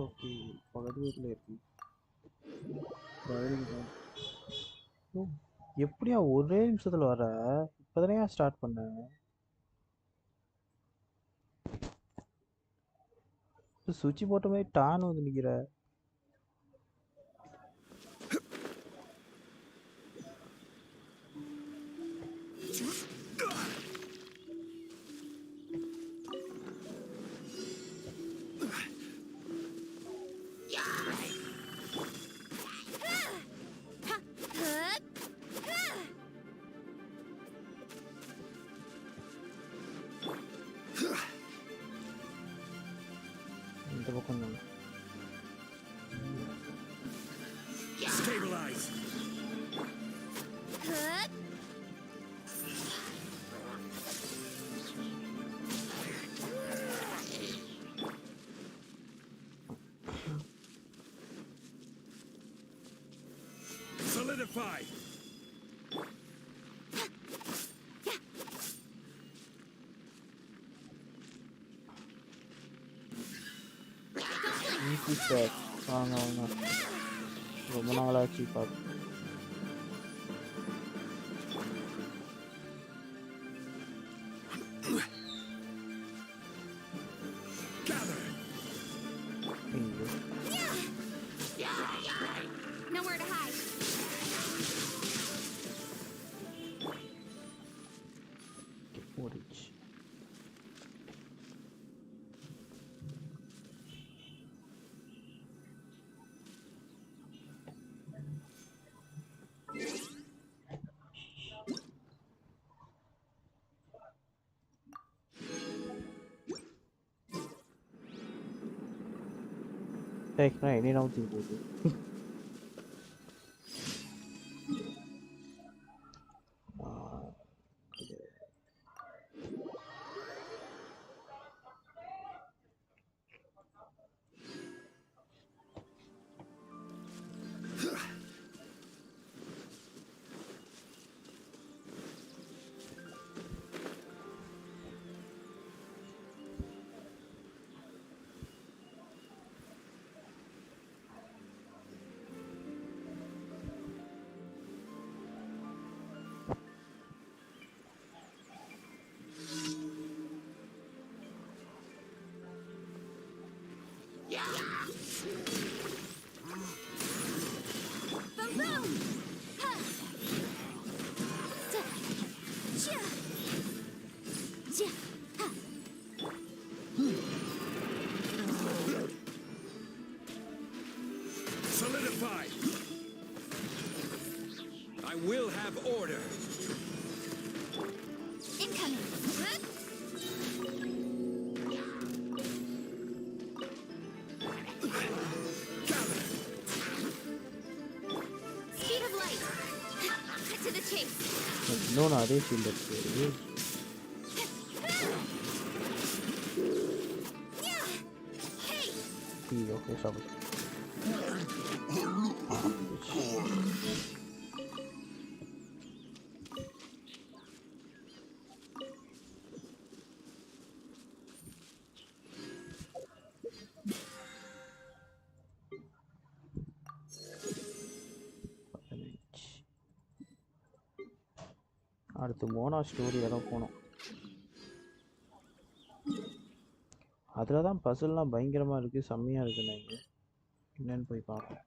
Okay பக்கத்து வீட்டில் இருக்கு. எப்படியா ஒரே நிமிஷத்தில் வர? இப்போதானே ஸ்டார்ட் பண்ணேன். சுவிட்ச் போட்ட மாதிரி டான்னு வந்து நிற்கிற. இந்த பக்கம் தான். Stabilize. Solidify. ஈஸி ஸ்டாக் வாங்க வாங்க. ரொம்ப நாளாச்சு பார்த்து. Gather. Nowhere to hide. ஓடிச்சு. Hey, no, ini nauti bodo. Solidify. I will have order. Incoming. Gather. Speed of light. Cut to the chase. No, அதே ஃபீல்ட் இருக்கு. Hey. ஓகே சாப்பிடு. அடுத்து மோனா ஸ்டோரி எல்லாம் போனோம். அதில் தான் பசில்லாம் பயங்கரமாக இருக்குது, செம்மையாக இருக்குண்ணா. இங்கே என்னன்னு போய் பார்ப்போம்.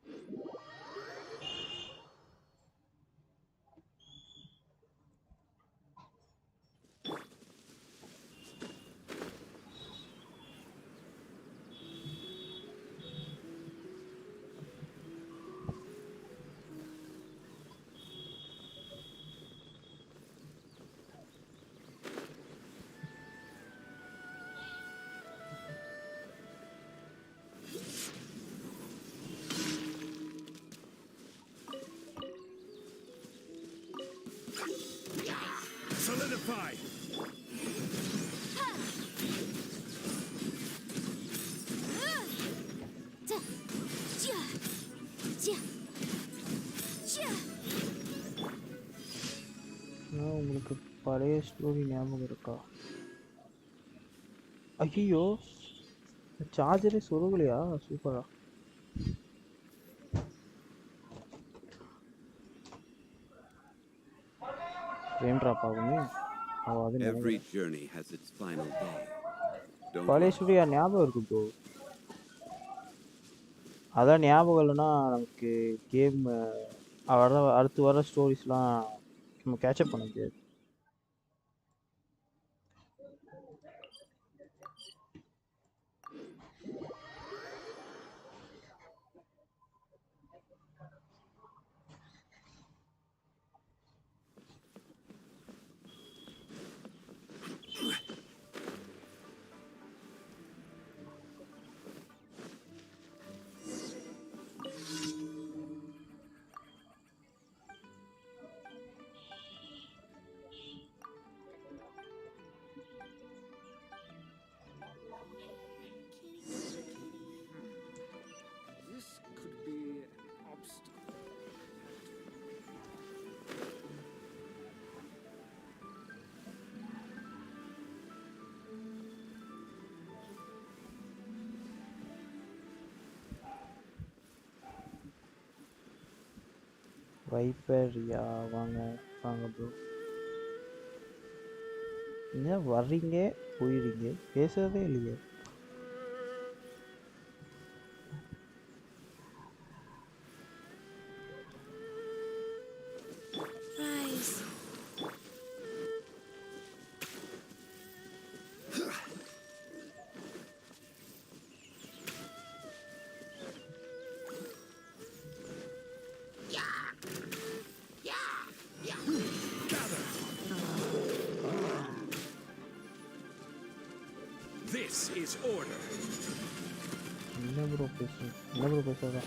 Solidify. உங்களுக்கு பழைய ஸ்டோரி ஞாபகம் இருக்கா? ஐயோ, சார்ஜரே சொருகலையா? சூப்பரா. ஃப்ரேம் ட்ராப் ஆகுமே. அது Every journey has its final day. Don't பழைய rush. ஸ்டோரியா ஞாபகம் இருக்கு ப்ரோ. அதான் ஞாபகம் இல்லைன்னா நமக்கு கேம் அடுத்து வர ஸ்டோரிஸ்லாம் நம்ம கேட்சப் பண்ண முடியாது. This could be an obstacle. Viper யா வாங்க வாங்க ப்ரோ. என்ன வர்றீங்க போயிடுறீங்க, பேசுறதே இல்லையே. Rise. Gather. This is order. என்ன ப்ரோ பேசுறதா?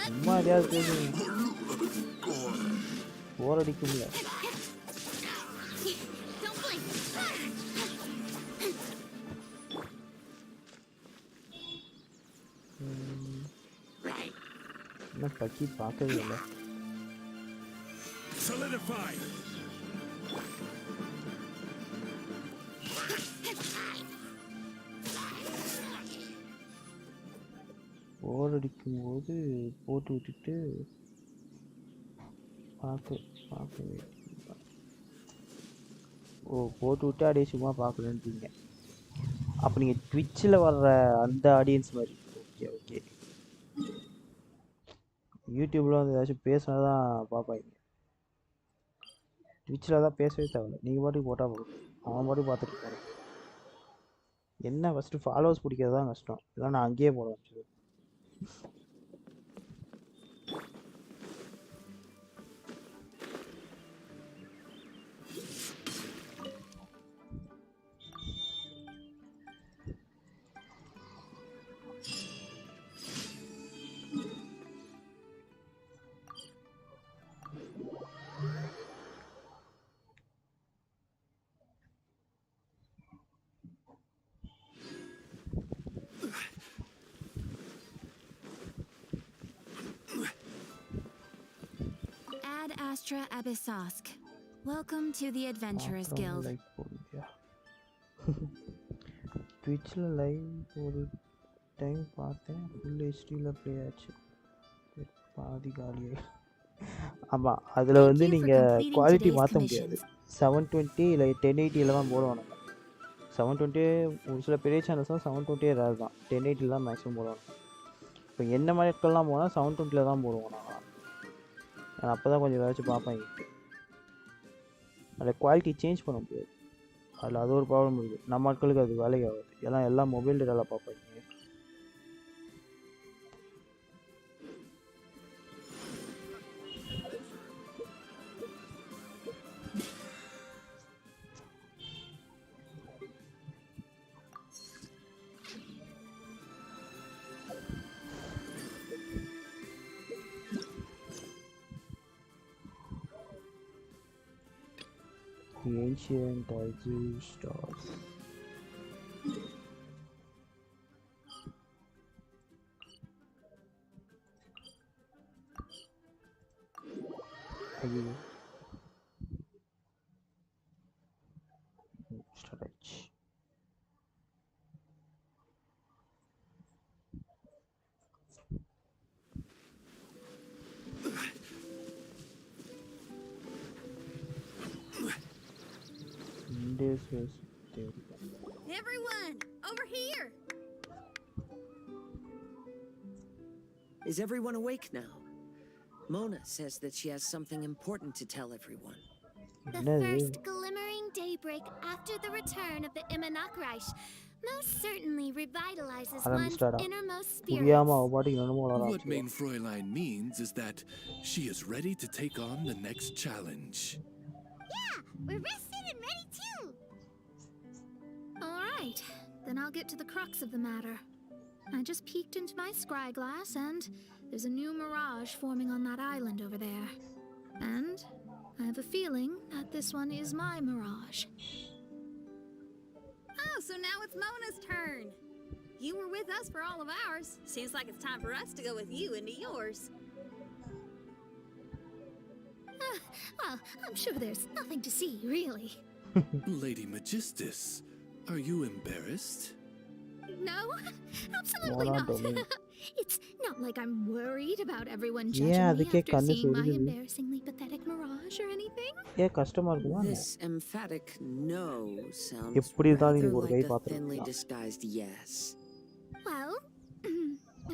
சும்மா எதையாவது பேசுங்க, போர் அடிக்கும்ல. Don't blink. என்ன பக்கி பார்க்கவே இல்லை. Solidify. போர் அடிக்கும்போது போட்டு விட்டுட்டு பார்க்க. ஓ, போட்டு விட்டு அப்படியே சும்மா பார்க்கலன்றீங்க. அப்போ நீங்கள் ட்விட்சில் வர்ற அந்த ஆடியன்ஸ் மாதிரி. Okay okay. யூடியூப்பில் வந்து ஏதாச்சும் பேசினா தான் பார்ப்பாங்க. ட்விட்சில் தான் பேசவே தேவையில்ல, நீங்கள் பாட்டுக்கு போட்டால் போதும், அவன் பாட்டுக்கு பார்த்துட்டு இருப்பாரு. என்ன ஃபஸ்ட்டு ஃபாலோவர்ஸ் பிடிக்கிறது தான் கஷ்டம். இதெல்லாம் நான் அங்கேயே போட வச்சுருவேன். Ad Astra Abyssosk. Welcome to the Adventurers Guild. Like போடுங்க. ட்விட்சில் லைவ் ஒரு டைம் பார்த்தேன், ஃபுல் ஹெச்டியில் ப்ளே ஆச்சு, பாதி காலியாக. ஆமாம், அதில் வந்து நீங்கள் குவாலிட்டி மாற்ற முடியாது. 720 இல்லை 1080 தான் போடுவோம் நம்ம. 720 ஒரு சில பெரிய சேனல்ஸ்லாம் 720 ரேர் தான், 1080 தான் மேக்ஸிமம் போடுவாங்க. இப்போ என்ன மாதிரி இடத்துலலாம் போனால் 720 தான் போடுவோம் நாங்கள். அப்போ தான் கொஞ்சம் ஏதாச்சும் பார்ப்பாங்க. அதில் குவாலிட்டி சேஞ்ச் பண்ண முடியாது. அதில் அது ஒரு ப்ராப்ளம் இருக்குது. நம்ம ஆட்களுக்கு அது வேலைக்கு ஆகுது, ஏன்னா எல்லாம் மொபைல் டேட்டாவில் பார்ப்பாங்க. The ancient Azure stars. ஐயோ, yes. Everyone, over here! Is everyone awake now? Mona says that she has something important to tell everyone. The என்னது first glimmering daybreak after the return of the Imanakreich most certainly revitalizes one's ஆரம்பிச்சிட்டாடா innermost புரியாம spirits. அவ பாட்டுக்கு என்னமோ வளர What ஆரம்பிச்சிடுவா. main Fräulein means is that she is ready to take on the next challenge. Yeah, we're rested and ready too. All right, then I'll get to the crux of the matter. I just peeked into my scry glass and there's a new mirage forming on that island over there. And I have a feeling that this one is my mirage. Oh, so now it's Mona's turn. You were with us for all of ours. Seems like it's time for us to go with you into yours. Well, I'm sure there's nothing to see, really. Lady Magistus, are you embarrassed? No, absolutely Mona not. domain. It's not like I'm worried about everyone Yeah, judging me அதுக்கே after கண்ணு seeing my சொருகுது. embarrassingly pathetic mirage or anything. கஷ்டமா இருக்குமா என்ன? This emphatic no sounds எப்படி இருந்தாலும் rather நீங்க ஒரு கை like a thinly பார்த்துருக்கலாம். disguised yes. Well,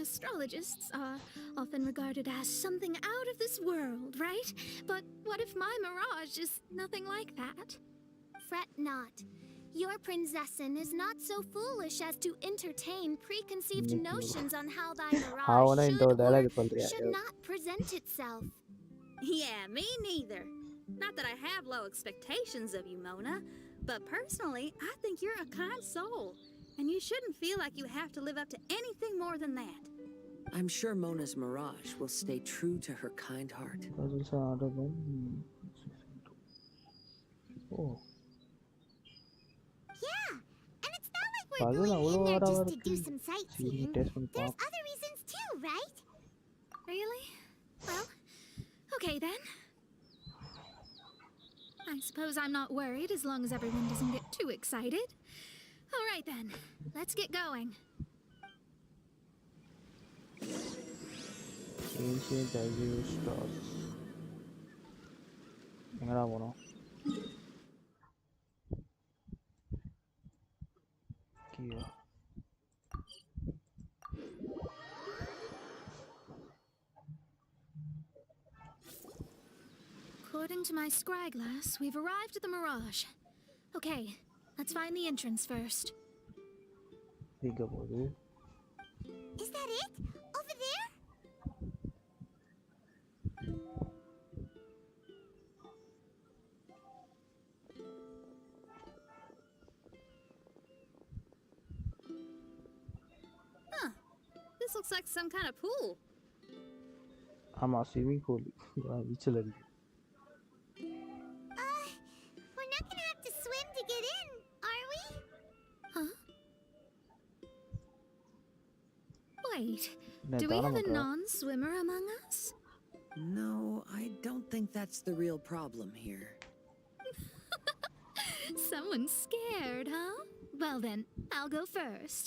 astrologists are often regarded as something out of this world, right? But what if my mirage is nothing like that? Fret not. Your prinzessin is not so foolish as to entertain preconceived notions on how thy அவனா mirage இந்த should ஒரு dialogue or சொல்றியா? should not present itself. Yeah, me neither. Not that I have low expectations of you, Mona, but personally, I think you're a kind soul, and you shouldn't feel like you have to live up to anything more than that. I'm sure Mona's mirage will stay true to her kind heart. Puzzles are ordered when oh Yeah, and it's not like we're puzzle going அவ்வளோ in there ஆடவா just to இருக்கு. do some சரி sightseeing. Test பண்ணி There's பார்ப்போம். other reasons too, right? Really? Well, okay then. I suppose I'm not worried as long as everyone doesn't get too excited. All right then, let's get going. Ancient Azure Stars. எங்கடா போனோம்? கீழே. According to my scry glass, we've arrived at the Mirage. Okay, let's find the entrance first. எங்க போகுது? Is that it? Over there? Huh. This looks like some kind of pool. ஆமா swimming pool நீச்சல் அடி. We're not gonna have to swim to get in, are we? Huh? Wait, என்ன do we தானம் have a பண்றா? non-swimmer among us? No, I don't think that's the real problem here. Someone's scared, huh? Well then, I'll go first.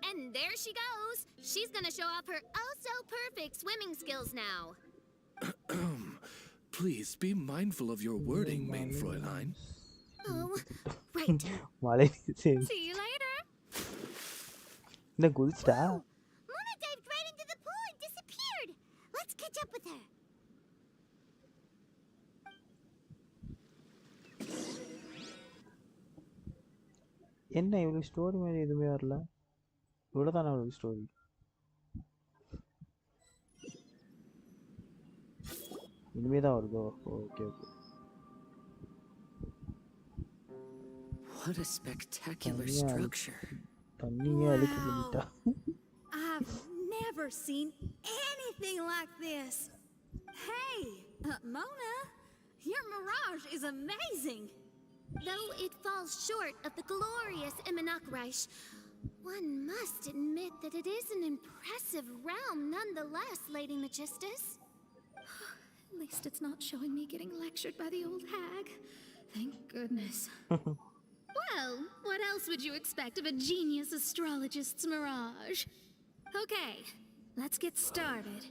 And there she goes. She's gonna show off her oh-so-perfect swimming skills now. Please be mindful of your wording, main Fräulein. Oh, right. மழை சரி. See you later. என்ன குதிச்சிட்டா? Mona dived right into the pool and disappeared. Let's catch up with her. என்ன இவளுக்கு story மாதிரி எதுவுமே வரல? இவ்வளோதானே அவளுக்கு story? இனிமே தான் வருதோ? Okay okay. What a spectacular Yeah. structure. தண்ணியே அழிக்க பண்ணிட்டா. I've never seen anything like this. Hey, Mona, your mirage is amazing. Though it falls short of the glorious Imanakreich, one must admit that it is an impressive realm nonetheless, Lady Magistus. At least it's not showing me getting lectured by the old hag. Thank goodness. Well, what else would you expect of a genius astrologist's mirage? Okay, let's get started.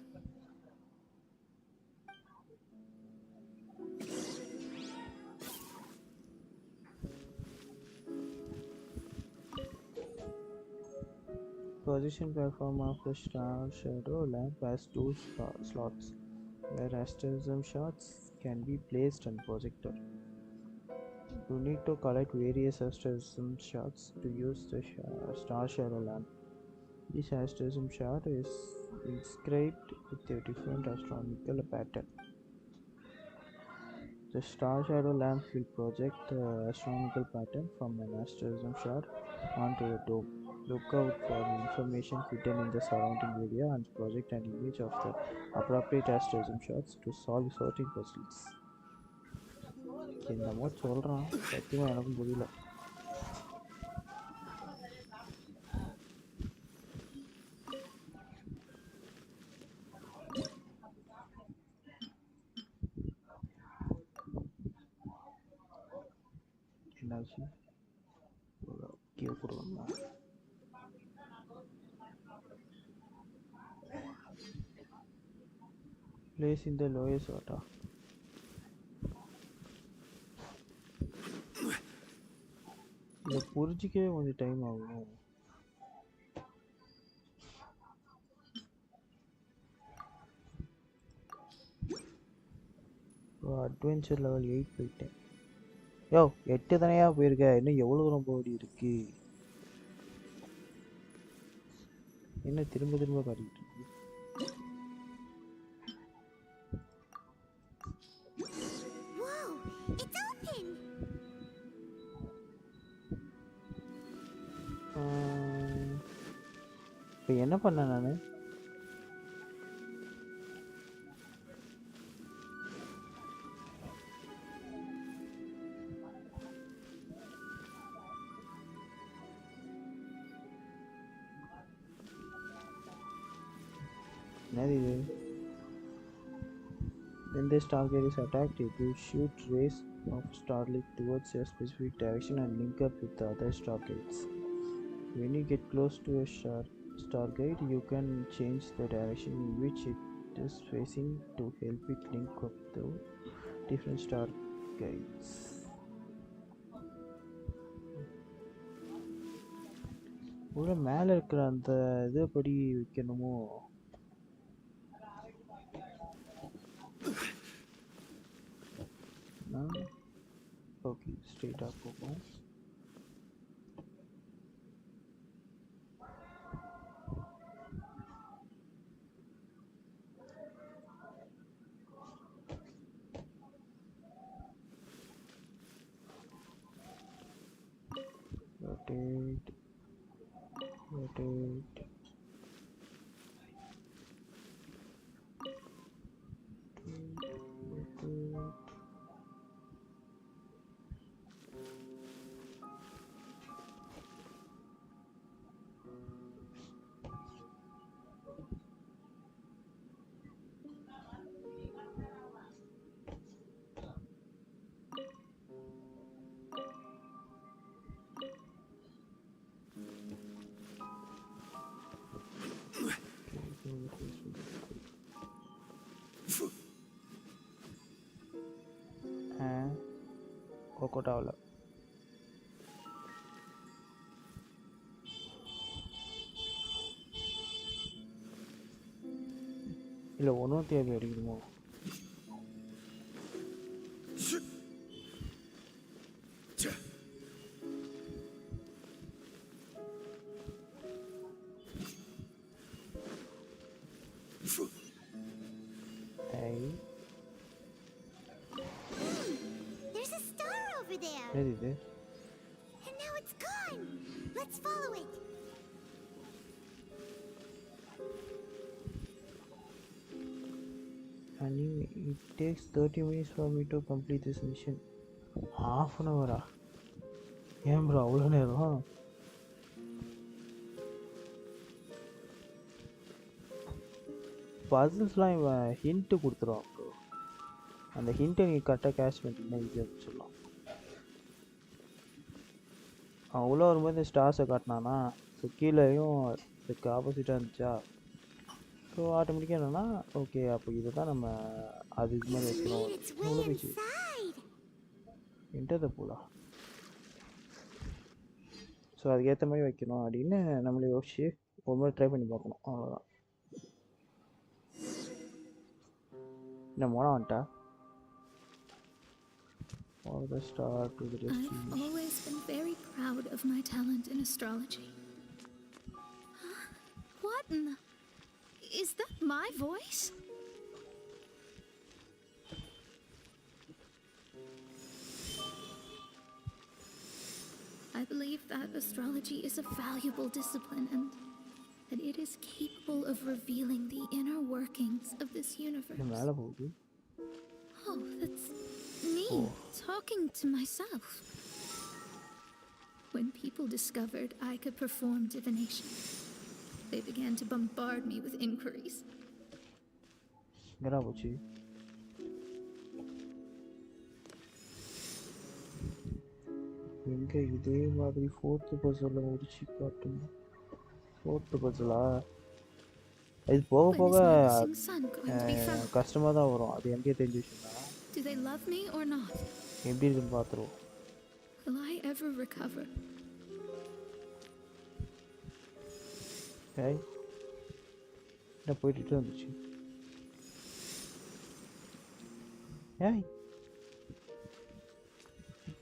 position platform of the star shadow lamp has two slots where asterism shots can be placed and projected. You need to collect various asterism shots to use the star shadow lamp. Each asterism shot is inscribed with a different astronomical pattern. The star shadow lamp will project the astronomical pattern from an asterism shot onto the dome. Look out for the information hidden in the surrounding area and project an image of the appropriate asterism shots to solve sorting puzzles. என்னமோ சொல்கிறான் சத்தியமாக எனக்கும் புரியல. என்னாச்சு கீழே கொடுக்கணுமா? Place in the lowest order. இதை புரிஞ்சிக்கவே கொஞ்சம் டைம் ஆகும். அட்வென்ச்சர் லெவல் 8 போயிட்டேன். யோ 8 தானையா போயிருக்க, இன்னும் எவ்வளோ தூரம் போக வேண்டி இருக்கு? என்ன திரும்ப திரும்ப காட்டிக்கிட்டு இருக்கு? இப்போ என்ன பண்ண நான்? என்னது இது? When the stargate is attacked, it will shoot rays of starlight towards a specific direction and link up with the other stargates. When you get close to a stargate, you can change the direction in which it is facing to help it link up to different stargates. உள்ள மேலே இருக்கிற அந்த இதை படி வைக்கணுமோ? Okay ஸ்ட்ரெயிட்டாக போகும். rotate rotate கோட்டாவில் இல்லை ஒன்றும் தேவை அடிக்கணுமோ? What is it? And now it's gone. Let's follow it. And it takes 30 minutes for me to complete this mission. Half an hour. ஏன் ப்ரோ அவ்வளோ நேரம்? பசில்ஸ்லாம் இவன் ஹிண்ட்டு கொடுத்துருவான் ப்ரோ. அந்த ஹிண்ட்டை நீங்கள் கரெக்டாக கேஷ் பண்ணிட்டீங்கன்னா ஈஸியாக சொல்லலாம். அவ்வளோ வரும்போது ஸ்டார்ஸை காட்டினானா, ஸோ கீழேயும் இதுக்கு ஆப்போசிட்டாக இருந்துச்சா, ஸோ ஆட்டோமேட்டிக்காக என்னென்னா ஓகே அப்போ இதை தான் நம்ம அது இது மாதிரி வைக்கணும். எவ்வளோ போயிடுச்சு என்கிட்ட போலா, ஸோ அதுக்கேற்ற மாதிரி வைக்கணும் அப்படின்னு நம்மளே யோசிச்சு ஒரு முறை ட்ரை பண்ணி பார்க்கணும் அவ்வளோதான். என்ன மோனா வந்துட்டா? All the star to the I've destination. always been very proud of my talent in astrology. What in the... Is that my voice? I believe that astrology is a valuable discipline and that it is capable of revealing the inner workings of this universe. மேலே போகுது. Oh, that's me talking to myself. When people discovered I could perform divination, they began to bombard me with inquiries. என்னடா போச்சு? எங்க இதே மாதிரி 4th Basil முடிச்சு காட்டுங்க. 4th பசிலா? இது போக When போக is my missing son going to be found? கஷ்டமாக தான் வரும். அது எனக்கே தெரிஞ்சு விஷயம் தான். Do they love me or not? எப்படி இருக்குன்னு பார்த்துருவோம். Will I ever recover? ஏய் என்ன போயிட்டு வந்துச்சு? ஏய்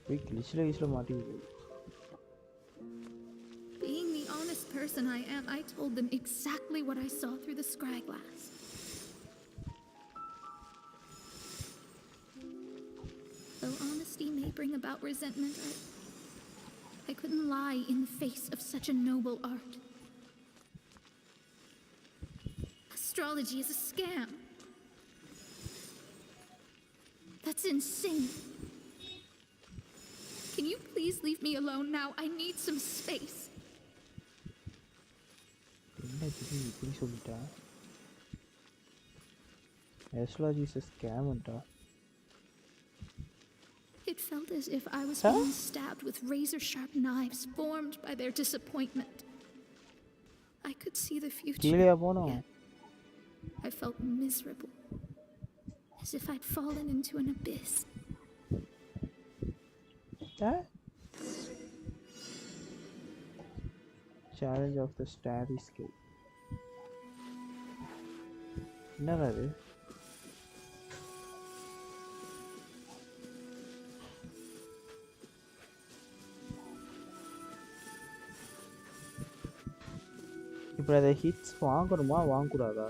போய் கிளிச்சில் மாட்டிக்கிது. Being the honest person I am, I told them exactly what I saw through the scry glass. Though honesty may bring about resentment, I couldn't lie in the face of such a noble art. Astrology is a scam. That's insane. Can you please leave me alone now? I need some space. என்ன இப்படி சொல்லிட்டா? astrology is a scam anta. It felt as if I was being stabbed with razor-sharp knives formed by their disappointment. I could see the future. கீழே போனோம். I felt miserable, as if I'd fallen into an abyss. Challenge of the Starry Scape. என்னடா அது? இப்போ அதை hits வாங்கணுமா வாங்கக்கூடாதா?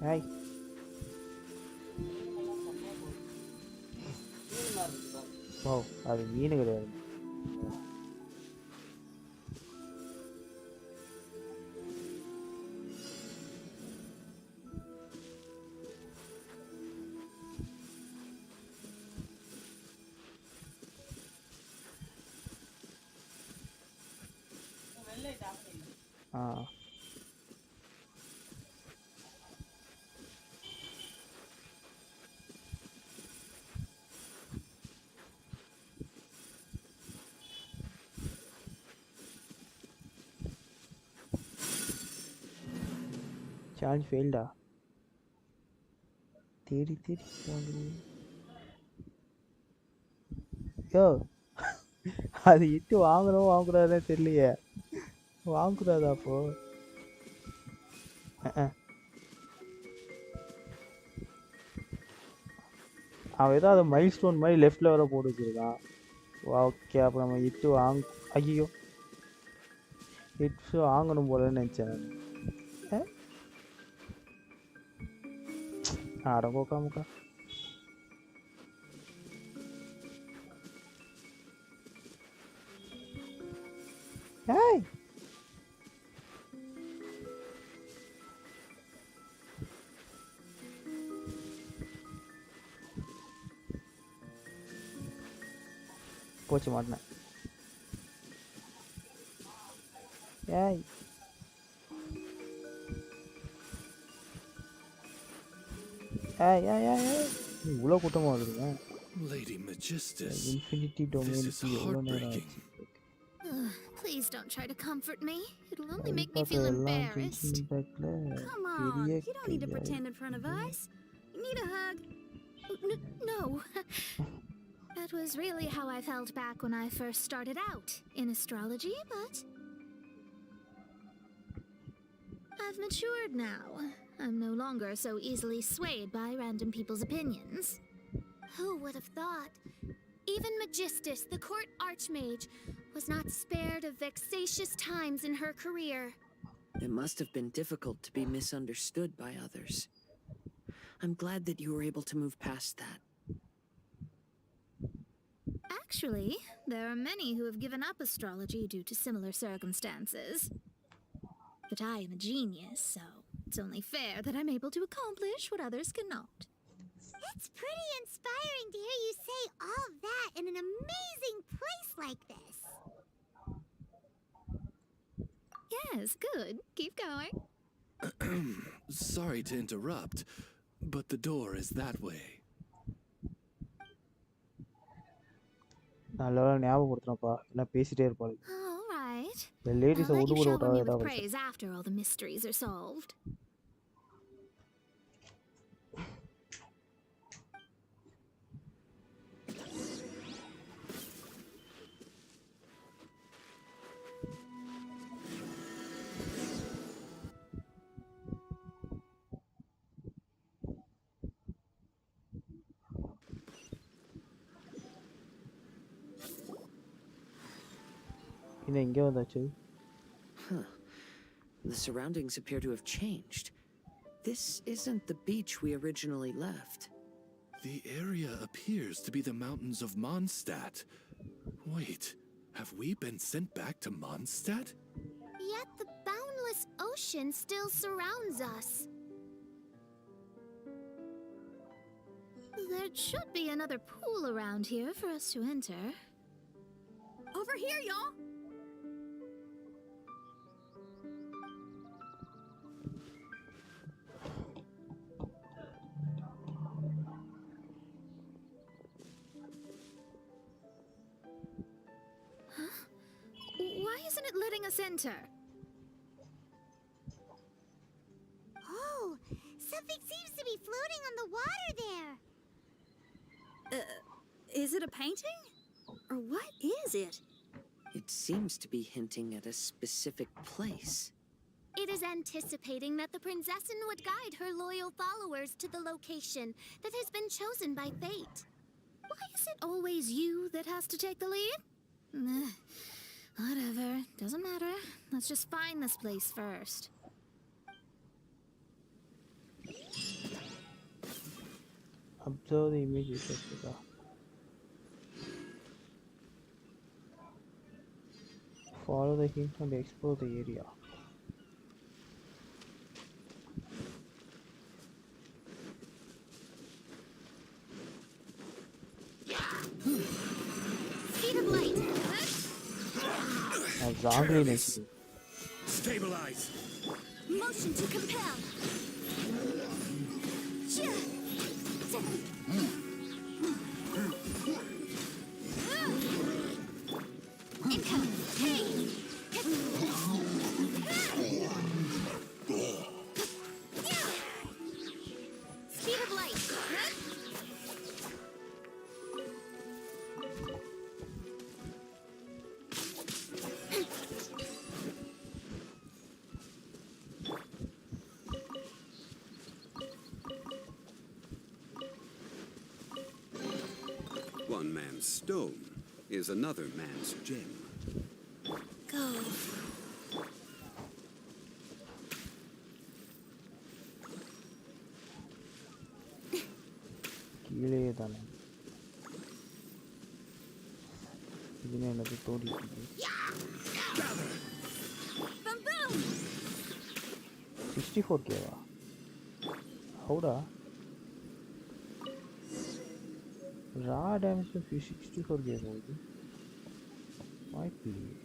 Hey. Wow, அது மீன் கிடையாது. Challenge failed. தேடி யோ அது இட்டு வாங்கணும் வாங்கக்கூடாதுன்னு தெரியலையே. வாங்கக்கூடாதா அப்போ? அவன் ஏதோ அதை மைல் ஸ்டோன் மாதிரி லெஃப்டில் வர போட்டு வச்சுருக்கான். ஓகே, அப்போ நம்ம இட்டு ஐயோ இட்ஸு வாங்கணும் போலன்னு நினச்சேன். ஆரம்பக்கா முக்கா ஏய் போச்சு மாட்டினேன். ஏய் ஏய் ஏய் ஏய் இவ்வளோ கூட்டமாக வருதுங்க. Lady Magistus, இன்ஃபினிட்டி this டொமைனுக்கு is எவ்வளோ நேரம் heartbreaking. ஆச்சு? Please don't try to comfort me. It'll only அது make me feel பார்த்ததெல்லாம் embarrassed. Genshin Impactல Come பெரிய on, you don't need to கையா pretend in front of us. You need a hug. No. That was really how I felt back when I first started out in astrology, but I've matured now. I'm no longer so easily swayed by random people's opinions. Who would have thought? Even Magistus, the court archmage, was not spared of vexatious times in her career. It must have been difficult to be misunderstood by others. I'm glad that you were able to move past that. Actually, there are many who have given up astrology due to similar circumstances. But I am a genius, so it's only fair that I'm able to accomplish what others cannot. It's pretty inspiring to hear you say all that in an amazing place like this. Yes, good. Keep going. Sorry to interrupt, but the door is that way. நல்ல வேளை ஞாபகப்படுத்தினப்பா இல்லை பேசிட்டே இருப்பாள். All right. இந்த லேடிஸை I'll let ஒன்று you கூட shower me விட்டாவே with ஏதாவது praise after all the mysteries are solved. இன்னும் இங்கே வந்தாச்சு. Huh. The surroundings appear to have changed. This isn't the beach we originally left. The area appears to be the mountains of Mondstadt. Wait, have we been sent back to Mondstadt? Yet the boundless ocean still surrounds us. There should be another pool around here for us to enter. Over here, y'all! Why isn't it letting us enter? Oh, something seems to be floating on the water there. Is it a painting? Or what is it? It seems to be hinting at a specific place. It is anticipating that the Prinzessin would guide her loyal followers to the location that has been chosen by fate. Why is it always you that has to take the lead? Whatever, doesn't matter. Let's just find this place first. Observe the image effect. Follow the hint and explore the area. Speed of light. Zangliness. Stabilize! Motion to compel. Income. Hey. Speed of light. One man's stone is another man's gem. Go. கீழே தானே இதுன்னு எனக்கு தோடிட்டு Boom, boom! 64K-வா? ஹவுடா ரா damage 64K போகுது வாய்ப்பு இல்லையே.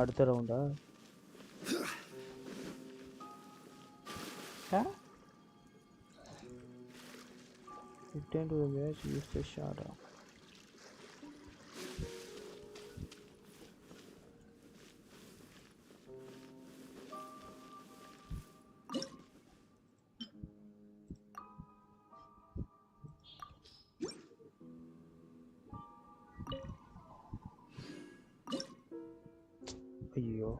அடுத்த ரவுண்டா? Return to the match, use the shot. ஐயோ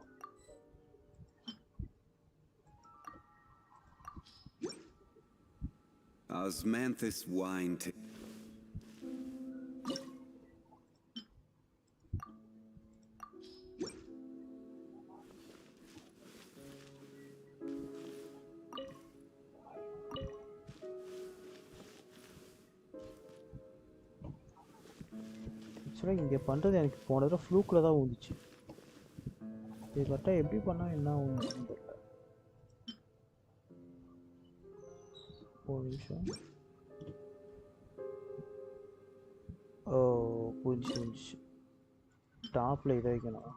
Osmanthus wine. ஆக்சுவலாக இங்கே பண்ணுறது எனக்கு போன தடவை ஃப்ளூக்கில் தான் வந்துச்சு. இது கரெக்டாக எப்படி பண்ணால் என்ன ஆகும் தெரியல. ஒரு நிமிஷம். ஓ புரிஞ்சு. டாப்பில் இதை வைக்கணும்.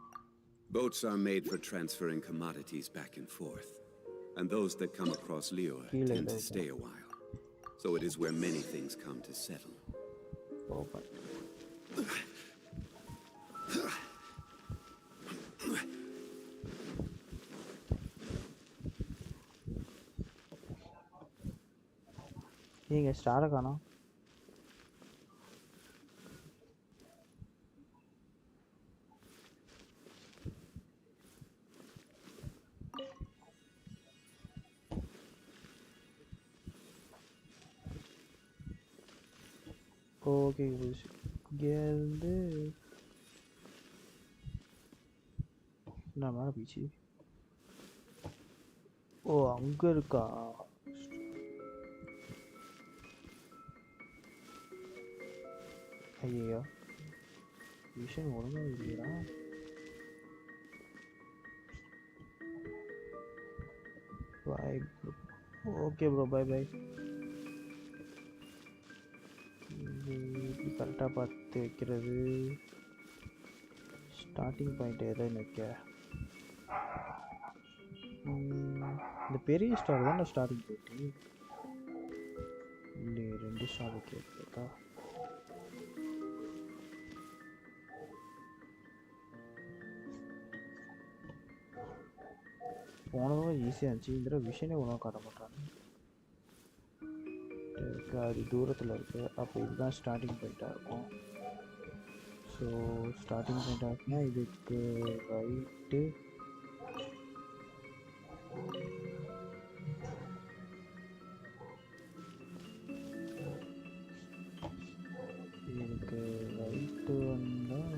Boats are made for transferring commodities back and forth, and those that come across Leo tend to stay a while. So it is where many things come to settle. Open. நீங்க ஸ்டார காணோம். ஓகே இங்கே இருந்து நான் மேலே போயிடுச்சு. ஓ அங்கே இருக்கா? ஐயோ விஷயம் ஒழுங்காக இல்லையா? பாய். ஓகே ப்ரோ, பாய் பாய். கரெக்டாக பார்த்து வைக்கிறது. ஸ்டார்டிங் பாயிண்ட் எதை வைக்க? இந்த பெரிய ஸ்டார் தான் ஸ்டார்டிங் பாயிண்ட். இல்லை 2 ஸ்டார் வைக்கிறதா? போனதும் ஈஸியாக இருந்துச்சு. இந்த விஷயமே ஒன்றும் காட்ட மாட்டாங்க. அது தூரத்தில் இருக்குது. அப்போ இதுதான் ஸ்டார்டிங் பாயிண்ட்டாக இருக்கும். ஸோ ஸ்டார்டிங் பாயிண்ட் ஆகுனா இதுக்கு ரைட்டு. இதுக்கு ரைட்டு வந்தால்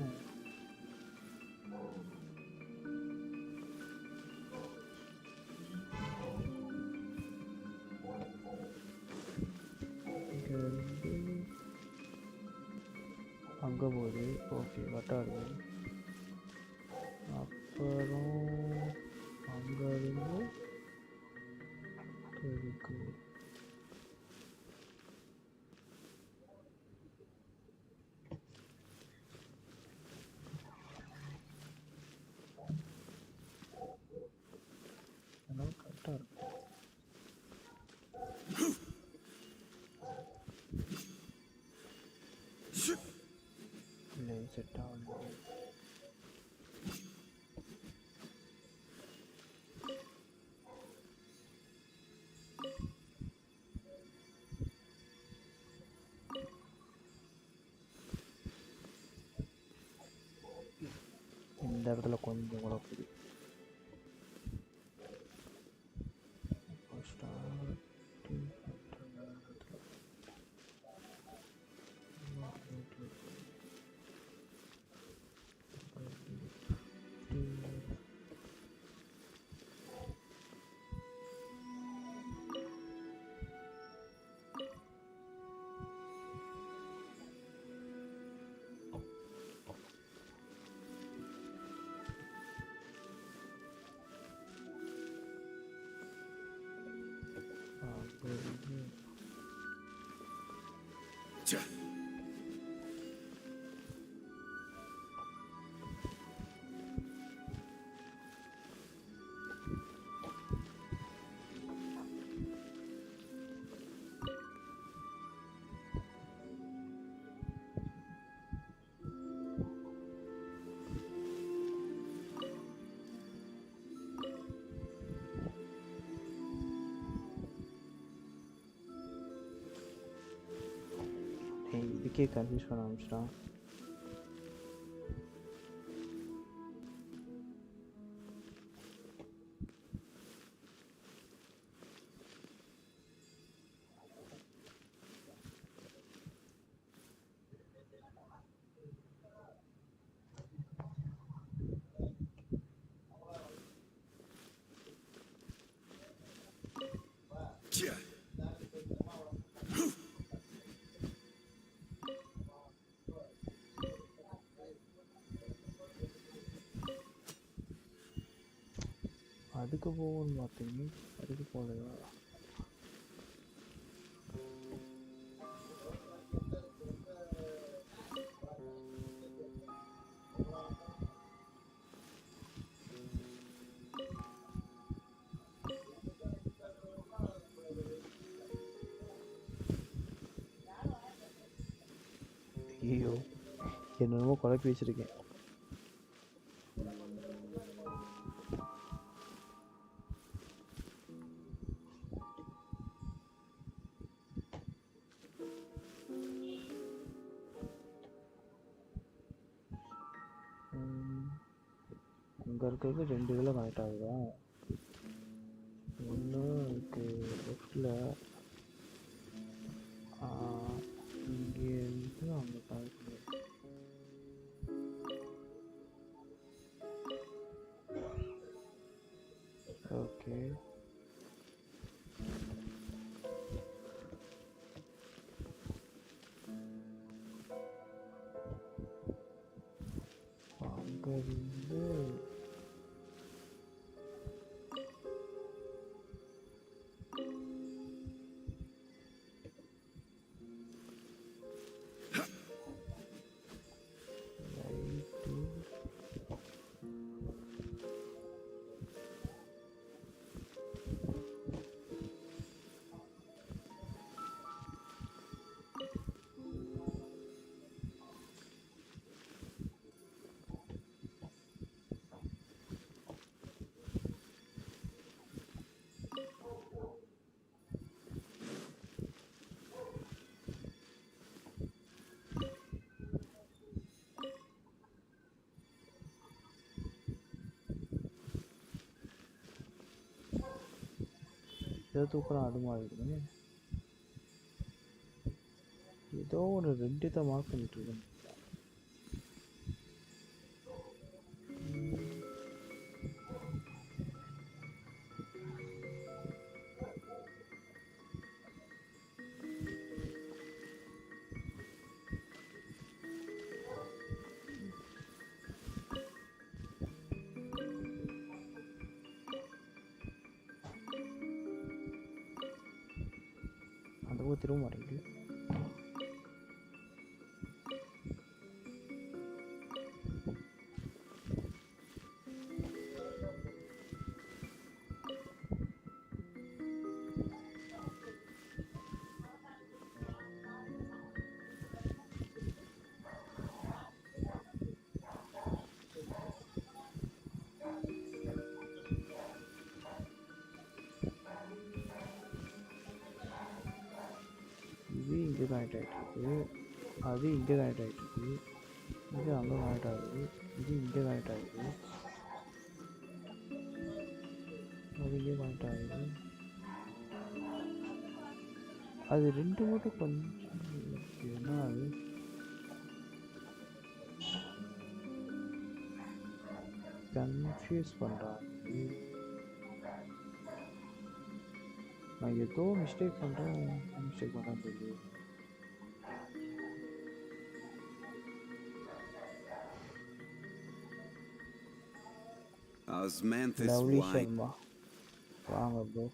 அங்கே போகுது. ஓகே வட்டாரு. அப்புறம் அங்கே இருந்து இருக்கு. அதனால் கரெக்டாக இருக்கும். இல்லை செட் ஆகல. இந்த இடத்துல கொஞ்சம் கூட புரியுது. எனக்கே கன்ஃபியூஸ் பண்ண ஆரம்பிச்சிட்டான். அதுக்கு போகணும்னு பார்த்தீங்க, அதுக்கு போகலையா? ஐயோ, என்னென்னமோ குழப்பி வச்சிருக்கேன். அங்கே இருக்கிறது 2 இதில் கனெக்ட் ஆகுதா? ஒன்று அதுக்கு லெஃப்டில், இங்கே இருந்து அங்கே கனெக்ட் பண்ணி. ஓகே, அங்கேருந்து இதை தூக்கலாம். அது மாதிரி ஏதோ ஒரு 2 இதை மார்க் பண்ணிட்டு இருக்கேன். அந்த திரும்ப மாட்டேங்குது. இங்கே கனெக்ட் ஆகிட்டு, அது இங்கே கனெக்ட் ஆகிட்டு, இது அங்கே கனெக்ட் ஆகுது, இது இங்கே கனெக்ட் ஆகுது, அது இங்கே கனெக்ட் ஆகுது. அது 2 மட்டும் கொஞ்சம் என்ன அது கன்ஃபியூஸ் பண்ணுறாங்க. நான் ஏதோ மிஸ்டேக் பண்ணுறேன்னு தெரியுது. லவ்லி சர்மா வாங்க ப்ரோ.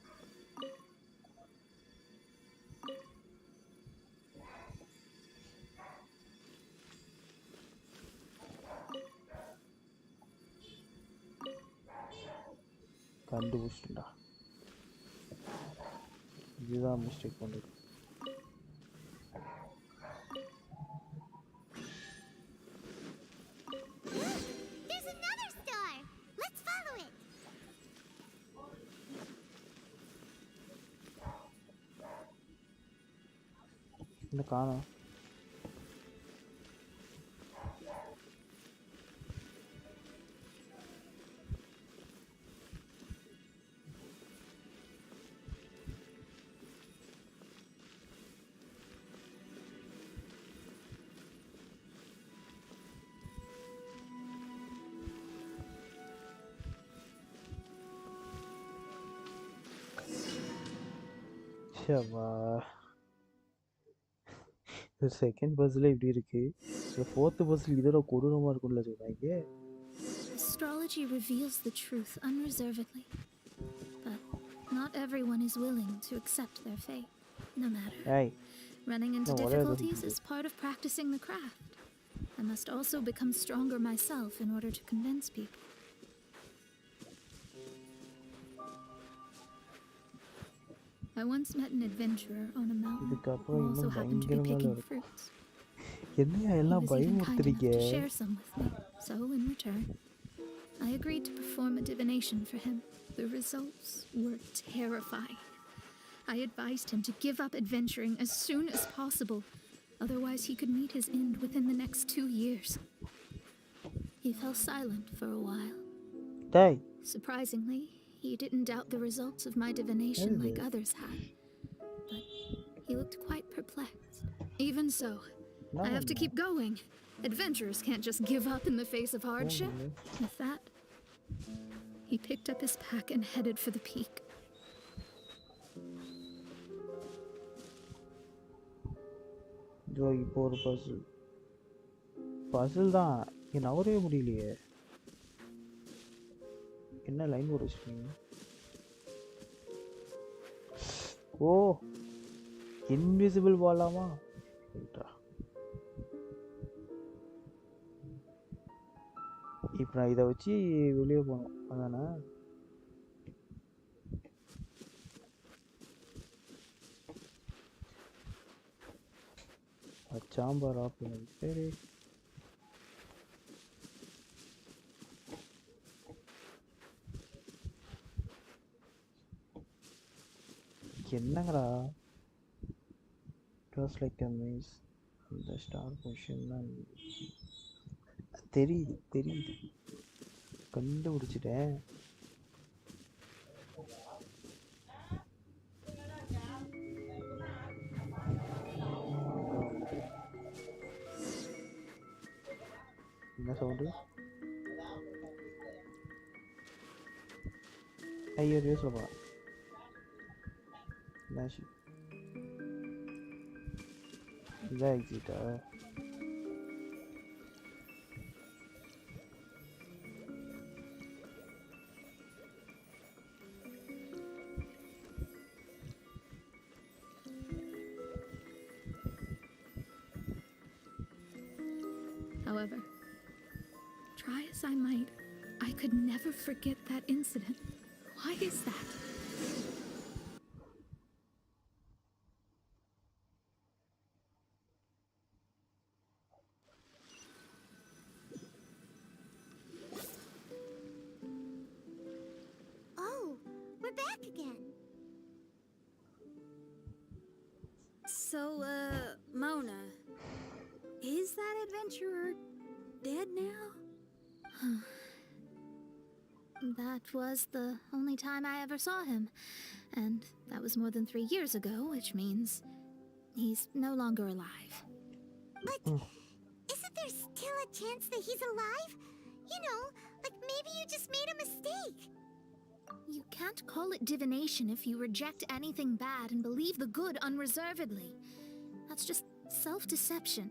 கண்டுபிடிச்சிட்டா, இதுதான் மிஸ்டேக் பண்ணுது. என்ன காணோம்? Chava. The second puzzle இப்படி இருக்கு. The fourth puzzle இதோட கொடூரமா இருக்கும்ல சொல்றாங்க. Astrology reveals the truth unreservedly. But not everyone is willing to accept their fate, no matter. Hey. Running into No, whatever difficulties he is part of practicing the craft. I must also become stronger myself in order to convince people. I once met an adventurer on a mountain who also happened to be picking fruits. He was even kind enough to share some with me, so in return, I agreed to perform a divination for him. The results were terrifying. I advised him to give up adventuring as soon as possible, otherwise he could meet his end within the next 2 years. He fell silent for a while. Die. Surprisingly, he didn't doubt the results of my divination like others had, but he looked quite perplexed. Even so, I have to keep going. Adventurers can't just give up in the face of hardship. With that, he picked up his pack and headed for the peak. இப்போ ஒரு பசில் தான் என் நவரவே முடியலையே. என்ன line போட்டு வச்சிருக்கீங்க? ஓ, invisible வாலாமா? இப்போ நான் இதை வச்சு வெளியே போகணும் அதானே? சாம்பார் ஆஃப் சரி. என்னங்கடா ட்ரஸ் லைக் a maze அந்த ஸ்டார் பொசிஷன் தான் தெரியுது கண்டுபிடிச்சிட்டேன். என்ன சவுண்டு? ஐயோ ரிவர்ஸில் போகலாம். என்னாச்சு? இதான் எக்ஸிட்டா? However, try as I might, I could never forget that incident. Why is that? Oh, we're back again. So, Mona, is that adventurer dead now? That was the only time I ever saw him, and that was more than 3 years ago, which means he's no longer alive. But isn't there still a chance that he's alive? You know, like maybe you just made a mistake. You can't call it divination if you reject anything bad and believe the good unreservedly. That's just self-deception.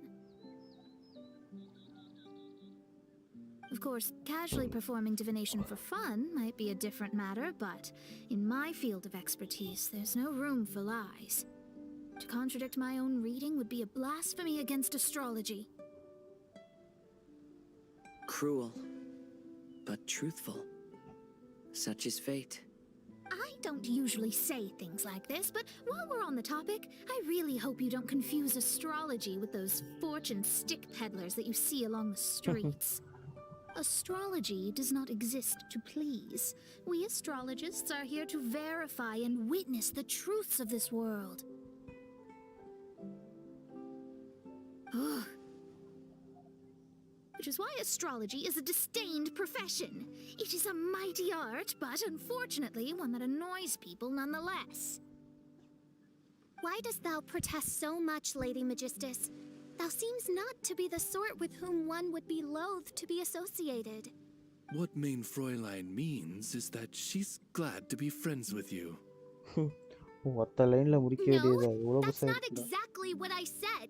Of course, casually performing divination for fun might be a different matter, but in my field of expertise, there's no room for lies. To contradict my own reading would be a blasphemy against astrology. Cruel, but truthful. Such is fate. I don't usually say things like this, but while we're on the topic, I really hope you don't confuse astrology with those fortune stick peddlers that you see along the streets. Astrology does not exist to please. We astrologists are here to verify and witness the truths of this world. Which is why astrology is a disdained profession. It is a mighty art, but unfortunately one that annoys people nonetheless. Why dost thou protest so much, Lady Magistus? Thou seems not to be the sort with whom one would be loath to be associated. What Main Fräulein means is that she's glad to be friends with you. ஒத்த லைன்ல முடிக்க No, வேண்டியது எவ்வளவு that's பெருசா not இருக்குல்ல. exactly what I said.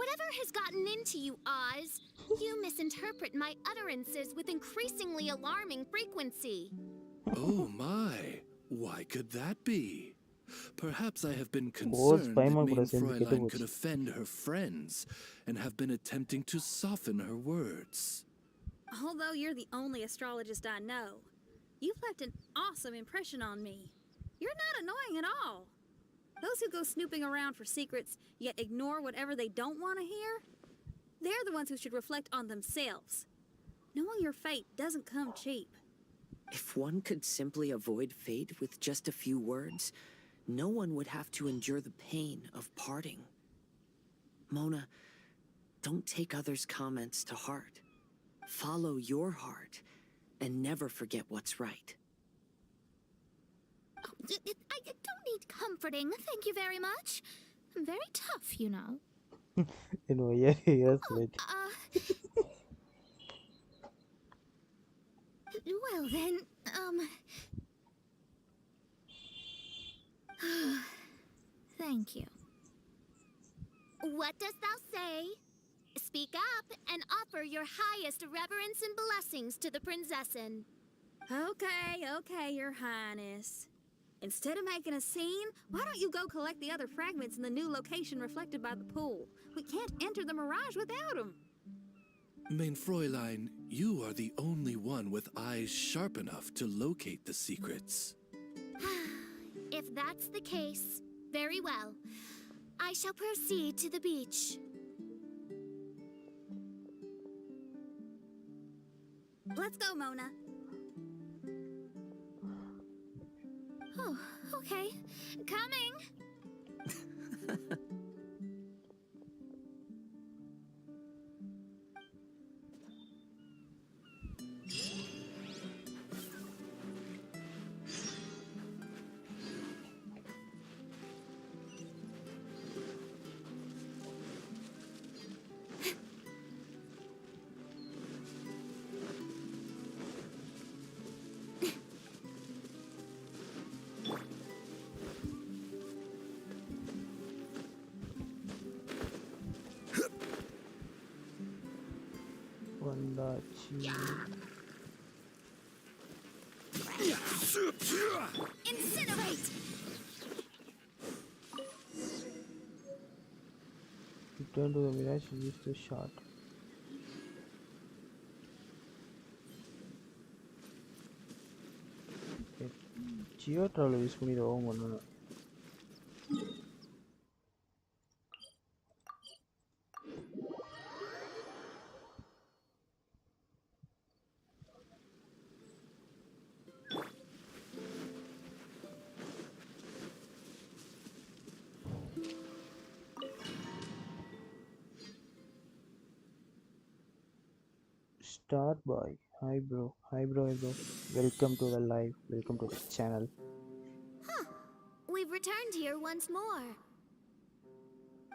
Whatever has gotten into you, Oz, you misinterpret my utterances with increasingly alarming frequency. Oh my, why could that be? Perhaps I have been hose concerned that பைமா கூட main சேர்ந்து கெட்டு Fräulein could போச்சு. offend her friends and have been attempting to soften her words. Although you're the only astrologist I know, you've left an awesome impression on me. You're not annoying at all. Those who go snooping around for secrets, yet ignore whatever they don't want to hear, they're the ones who should reflect on themselves. Knowing your fate doesn't come cheap. If one could simply avoid fate with just a few words, no one would have to endure the pain of parting. Mona, don't take others' comments to heart. Follow your heart and never forget what's right. Oh, I don't need comforting, thank you very much. I'm very tough, you know. Yes, right. Well then, thank you. What dost thou say? Speak up and offer your highest reverence and blessings to the Prinzessin. Okay, Your Highness. Instead of making a scene, why don't you go collect the other fragments in the new location reflected by the pool? We can't enter the mirage without them. Main Fräulein, you are the only one with eyes sharp enough to locate the secrets. If that's the case, very well. I shall proceed to the beach. Let's go, Mona. Oh, okay. Coming! வந்தாச்சு. Incinerate! Return to the mirage and use the shot. Geo travel use பண்ணி Rome பண்ணணும். Star boy, hi bro. Welcome to the live. Welcome to the channel. Huh. We've returned here once more.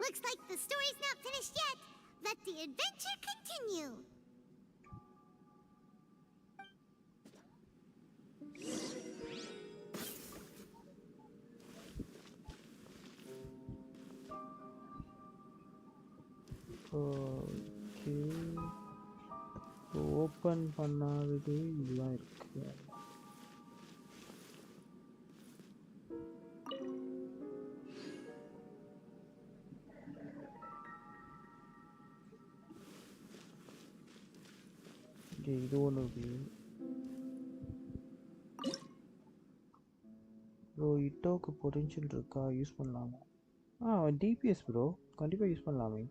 Looks like the story's not finished yet. Let the adventure continue. Okay. Open பண்ணாதது இதெல்லாம் இருக்கு. இது ஒன்று இருக்கு. Bro இட்டோக்கு potential இருக்கா? Use பண்ணலாமா? DPS bro கண்டிப்பாக யூஸ் பண்ணலாமே.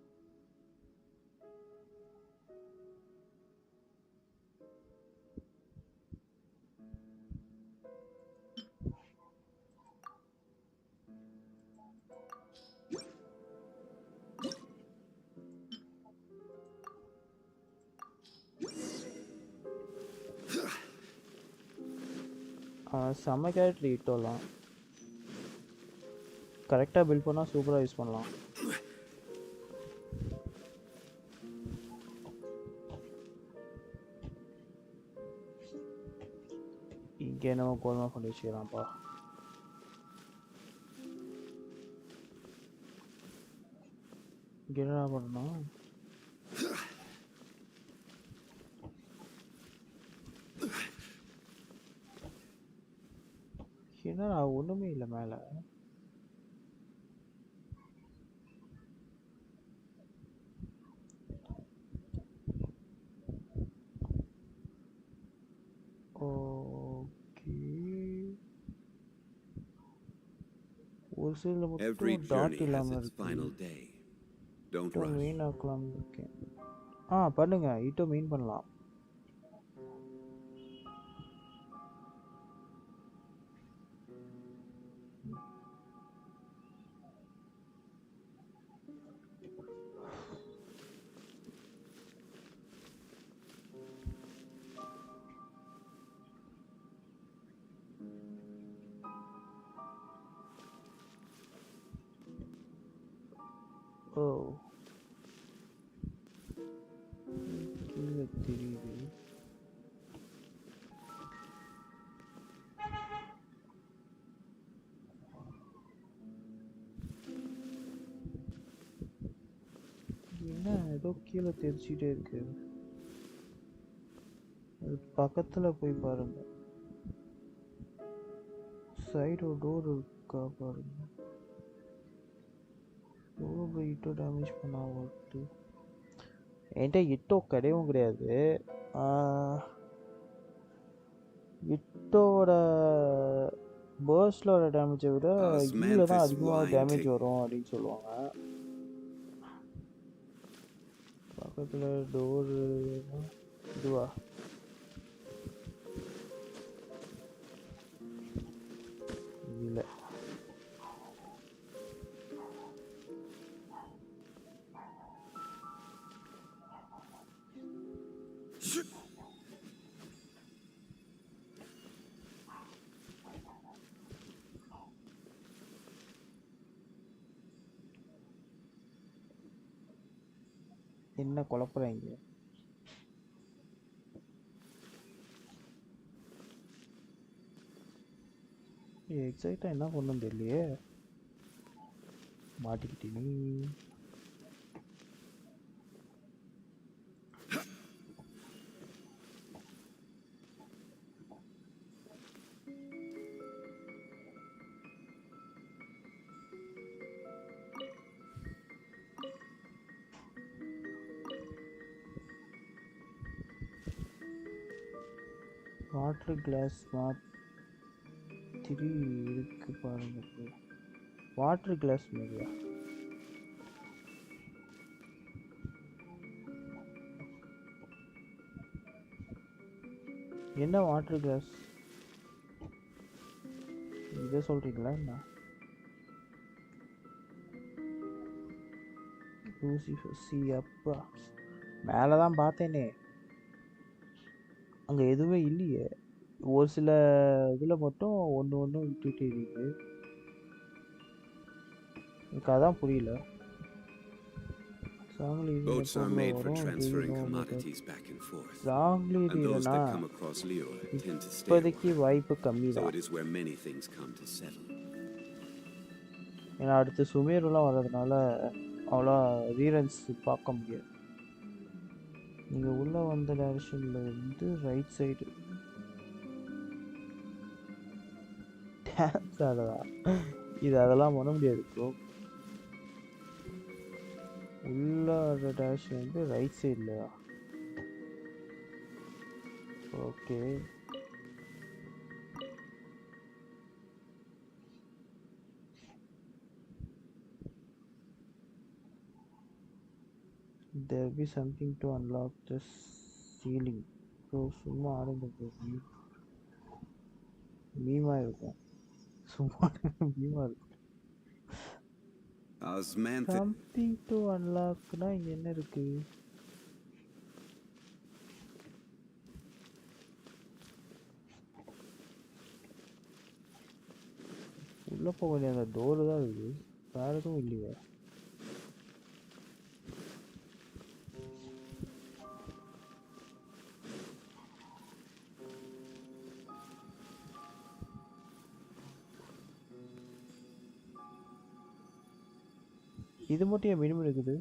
செம்ம கேரக்டர் இட்டோலாம் கரெக்டாக பில்ட் பண்ணால் சூப்பராக யூஸ் பண்ணலாம். இங்கே நம்ம கோலமாக கொண்டு வச்சுக்கலாம்ப்பா. என்னடா பண்ணணும்? என்னடா ஒண்ணுமே இல்லை மேல. ஓகே, ஒரு சைடுல Every மட்டும் டாட் journey has இல்லாம its இருக்கு. final day. Don't இட்டோ rush. Main ஆக்கலாம் இருக்கேன். பண்ணுங்க, இட்டோ மெயின் பண்ணலாம். ஓ, கீழே தெரியுது. என்ன ஏதோ கீழே தெரிச்சுட்டே இருக்கு. அது பக்கத்துல போய் பாருங்க. சைடு டோர் இருக்கா பாருங்க. எவ்வளோ போய் இட்டோ டேமேஜ் பண்ணா வருது. என்கிட்ட இட்டோ கிடையவும் கிடையாது. இட்டோட பர்ஸ்டோட டேமேஜை விட ஈல தான் அதிகமாக டேமேஜ் வரும் அப்படின்னு சொல்லுவாங்க. பக்கத்தில் டோரு இதுவா? இல்லை, என்ன குழப்பறாங்க? எக்ஸைட்டா என்ன பண்ணுன்னு தெரியலையே. மாட்டிக்கிட்டீங்க. வாட்டர் கிளாஸ் மாதிரி இருக்கு பாருங்க. வாட்டர் கிளாஸ் மாதிரியா? என்ன வாட்டர் கிளாஸ்? இதை சொல்றீங்களா என்ன? சி அப்பா, மேலே தான் பார்த்தேனே, அங்கே எதுவுமே இல்லையே. ஒரு சில இதில் மட்டும் ஒன்று ஒன்று விட்டுட்டு எரியுது. எனக்கு அதான் புரியல. Boats are made for transferring commodities back and forth. And those that come across Lior tend to stay இப்போதைக்கு away. வாய்ப்பு கம்மி So தான். it is where many things come to settle. ஏன்னா அடுத்து சுமேருலாம் வர்றதுனால அவ்வளோ ரீரன்ஸ் பார்க்க முடியாது. நீங்கள் உள்ளே வந்த டைரக்ஷனில் இருந்து ரைட் சைடு டான்ஸ் ஆடலாம். இது அதெல்லாம் பண்ண முடியாது ப்ரோ. உள்ள டைரக்ஷன் வந்து ரைட் சைட்லையா? Okay, there be something to unlock the ceiling. So சும்மா ஆடுங்க ப்ரோ. மீமா இருக்கும், சும்மா மீமா இருக்கும். சம்திங் டு அன்லாக்னா இங்கே என்ன இருக்கு? உள்ளே போக வேண்டிய அந்த டோரு தான் இருக்குது, வேற எதுவும் இல்லையா? இது மட்டும் ஏன் மினிமம் இருக்குது?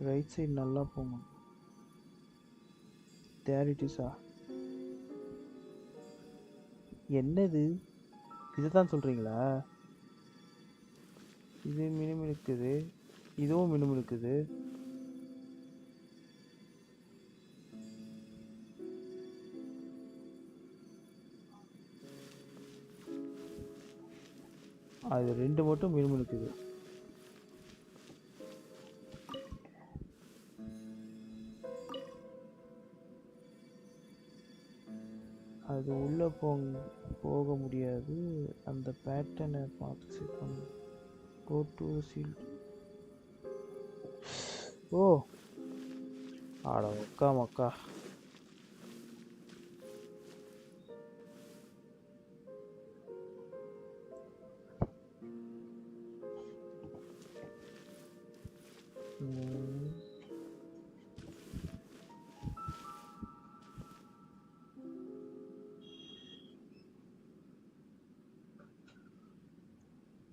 ரைட் சைடு நல்லா போங்க. There it is? என்னது இதுதான் சொல்றீங்களா? இது மினிமம் இருக்குது, இதுவும் மினிமம் இருக்குது. அது ரெண்டு மட்டும் மினிமம் இருக்குது. அது உள்ள போக முடியாது. அந்த பேட்டர்னை பார்த்து செட் பண்ணு. Go to seal. ஓ ஆட மக்கா மக்கா.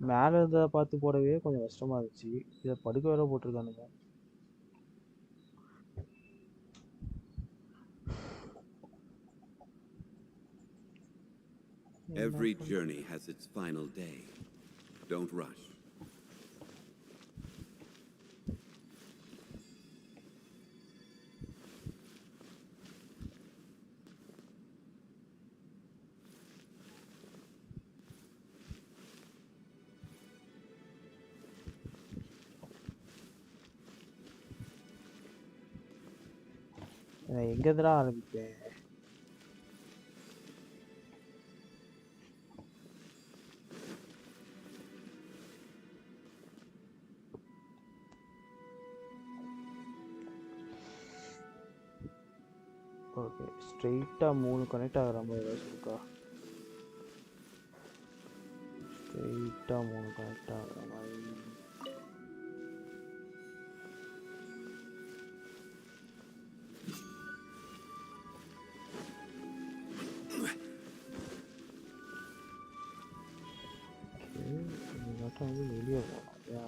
மேலே இருந்ததை பார்த்து போடவே கொஞ்சம் கஷ்டமா இருந்துச்சு. இதை படுக்க வேற போட்டிருக்கானுங்க. Every journey has its final day. Don't rush. நான் எங்கேருந்துடா ஆரம்பிப்பேன்? ஓகே, ஸ்ட்ரெயிட்டாக 3 கனெக்ட் ஆகிற மாதிரி ஏதாச்சும் இருக்கா? ஸ்ட்ரெயிட்டாக 3 கனெக்ட் ஆகிற மாதிரி. வந்து வெளியே போகணும் இல்லையா?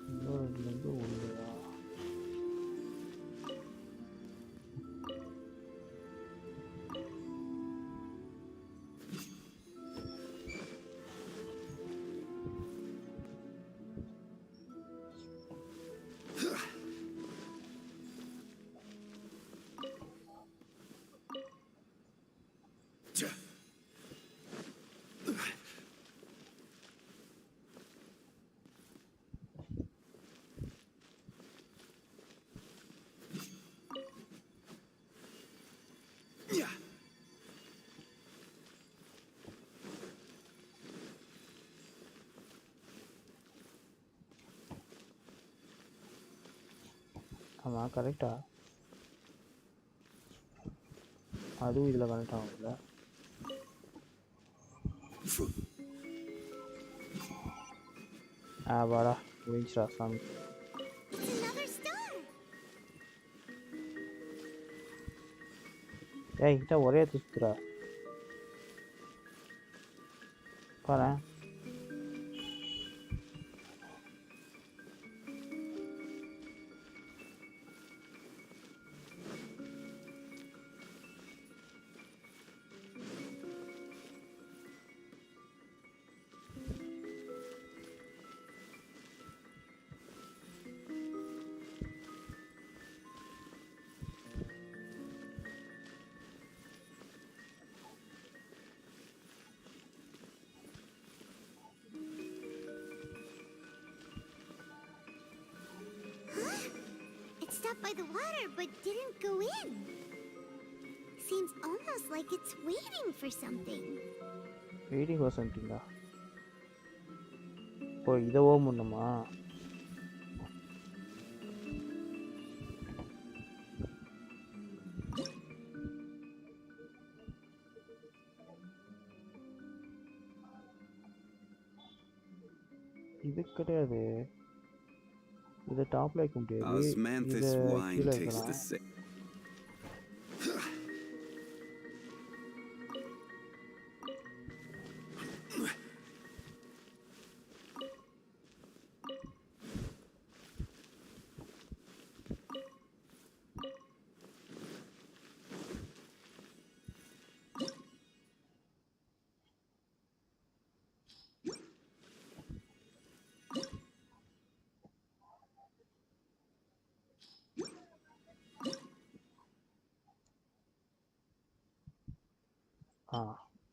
இன்னொருலேருந்து ஒன்றுயா? ஆமாம், கரெக்டா? அதுவும் இதில் கனெக்ட் ஆகும்ல? வாடா முடிஞ்சிடா சாமி. ஏய் கிட்ட ஒரே சுத்துறா பாரு. Stopped by the water but didn't go in. Seems almost like it's waiting for something. Waiting for something? ஓ இதை ஓ பண்ணுமா? இது கிடையாது. இதை டாப்ல வைக்க முடியாது. இதை Osmanthus wine கீழே tastes the வைக்கலாம். same.